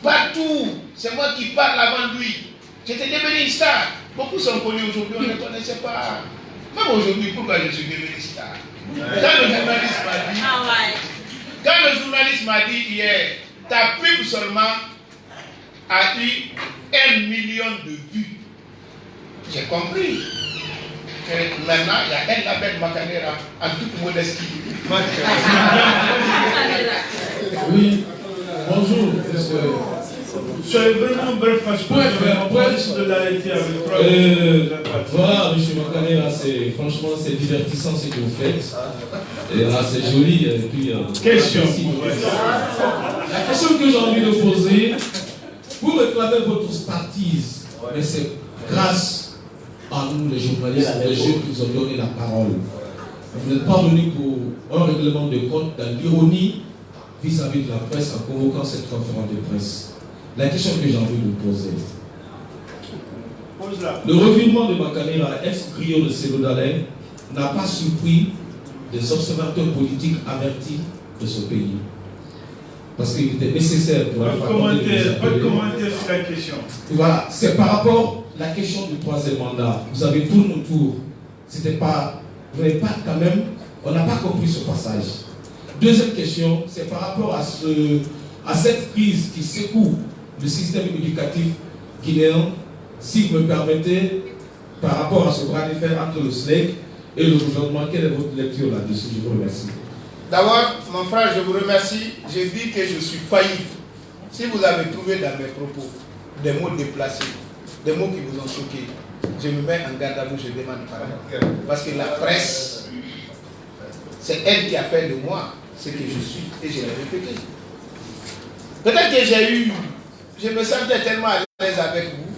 Partout. C'est moi qui parle avant lui. J'étais devenu une star. Beaucoup sont connus aujourd'hui, on ne connaissait pas. Même aujourd'hui, pourquoi je suis devenu star? Quand le journaliste m'a dit hier, ta pub seulement a eu 1 million de vues. J'ai compris que maintenant il y a un label Makanera en toute modestie. Oui, bonjour. Soyez vraiment bref parce que on risque de l'arrêter avec 3 minutes. Voilà, M. Makanera, franchement c'est divertissant ce que vous faites. Et là c'est joli. Et puis, question. La question que j'ai envie de poser, vous réclamez votre expertise, mais c'est grâce à nous les journalistes, les jeunes qui vous ont donné la parole. Vous n'êtes pas venus pour un règlement de compte dans l'ironie vis-à-vis de la presse en convoquant cette conférence de presse. La question que j'ai envie de vous poser. Le revirement de Makanera, ex-griot de Sénégal, n'a pas surpris des observateurs politiques avertis de ce pays. Parce qu'il était nécessaire pour Pas de commentaire sur la question. Voilà, c'est par rapport à la question du troisième mandat. Vous avez tourné autour. C'était pas. Vous n'avez pas quand même. On n'a pas compris ce passage. Deuxième question, c'est par rapport à cette crise qui secoue le système éducatif guinéen. Si vous me permettez, par rapport à ce bras de fer entre le SNEC et le gouvernement, quelle est votre lecture là-dessus? Je vous remercie. D'abord, mon frère, je vous remercie. J'ai dit que je suis failli. Si vous avez trouvé dans mes propos des mots déplacés, des mots qui vous ont choqué, je me mets en garde à vous, je demande pardon. Parce que la presse, c'est elle qui a fait de moi ce que je suis et je l'ai répété. Peut-être que je me sentais tellement à l'aise avec vous.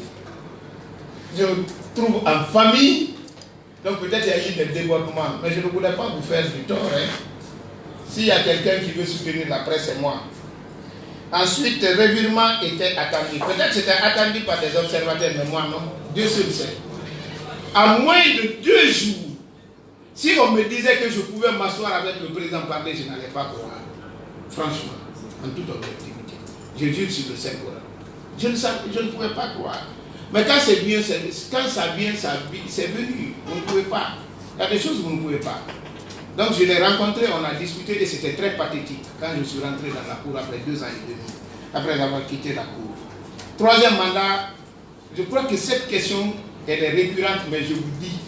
Je me trouve en famille, donc peut-être il y a eu des débordements, mais je ne voulais pas vous faire du tort. Hein. S'il y a quelqu'un qui veut soutenir la presse, c'est moi. Ensuite, le revirement était attendu. Peut-être que c'était attendu par des observateurs, mais moi non. Dieu seul sait. À moins de 2 jours, si on me disait que je pouvais m'asseoir avec le président parler, je n'allais pas croire. Franchement, en toute objectivité. Je jure sur le Saint-Coran. Je ne pouvais pas croire. Mais quand c'est bien, quand ça vient, c'est venu. Vous ne pouvez pas. Il y a des choses que vous ne pouvez pas. Donc je l'ai rencontré, on a discuté et c'était très pathétique quand je suis rentré dans la cour après 2 ans et demi, après avoir quitté la cour. Troisième mandat, je crois que cette question elle est récurrente, mais je vous dis,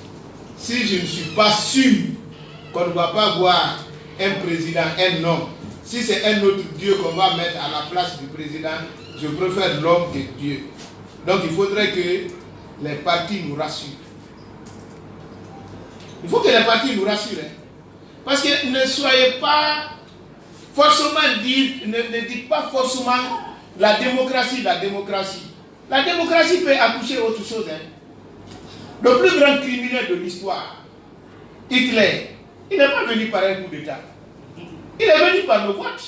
si je ne suis pas sûr qu'on ne va pas voir un président, un homme, si c'est un autre Dieu qu'on va mettre à la place du président, je préfère l'homme que Dieu. Donc il faudrait que les partis nous rassurent. Il faut que les partis nous rassurent. Hein. Parce que ne soyez pas forcément ne dites pas forcément la démocratie, la démocratie. La démocratie peut accoucher autre chose. Hein. Le plus grand criminel de l'histoire, Hitler, il n'est pas venu par un coup d'État. Il est venu par le vote,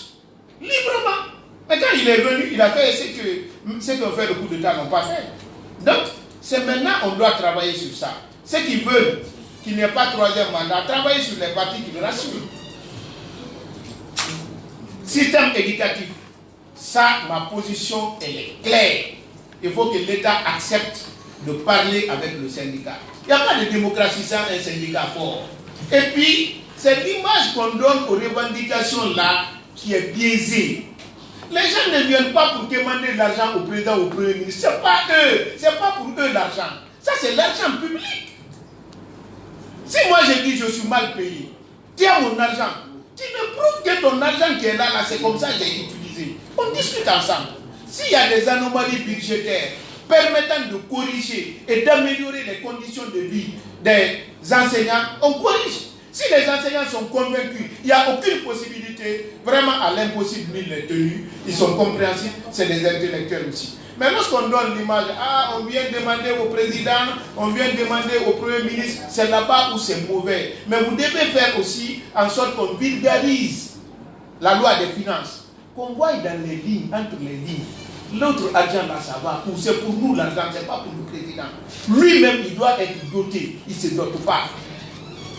librement. Mais quand il est venu, il a fait ce qu'on fait le coup d'État n'ont pas fait. Donc, c'est maintenant qu'on doit travailler sur ça. Ceux qui veulent qu'il n'y ait pas 3e mandat, travailler sur les partis qui le rassurent. Système éducatif, ça, ma position, elle est claire. Il faut que l'État accepte de parler avec le syndicat. Il n'y a pas de démocratie sans un syndicat fort. Et puis, c'est l'image qu'on donne aux revendications là qui est biaisée. Les gens ne viennent pas pour demander de l'argent au président ou au premier ministre. Ce n'est pas eux. Ce n'est pas pour eux l'argent. Ça, c'est l'argent public. Si moi je dis je suis mal payé, tiens mon argent. Tu me prouves que ton argent qui est là, c'est comme ça que j'ai utilisé. On discute ensemble. S'il y a des anomalies budgétaires permettant de corriger et d'améliorer les conditions de vie des enseignants, on corrige. Si les enseignants sont convaincus, il n'y a aucune possibilité, vraiment à l'impossible, ils les tenus, ils sont compréhensibles, c'est des intellectuels aussi. Mais lorsqu'on donne l'image, on vient demander au président, on vient demander au premier ministre, c'est là-bas où c'est mauvais. Mais vous devez faire aussi en sorte qu'on vulgarise la loi des finances, qu'on voit dans les lignes, entre les lignes. L'autre argent là, ça va, c'est pour nous l'argent, c'est pas pour le président. Lui-même, il doit être doté, il ne se dote pas.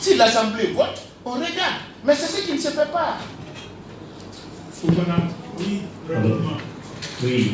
Si l'Assemblée vote, on regarde. Mais c'est ce qui ne se fait pas. Oui, rapidement. Oui.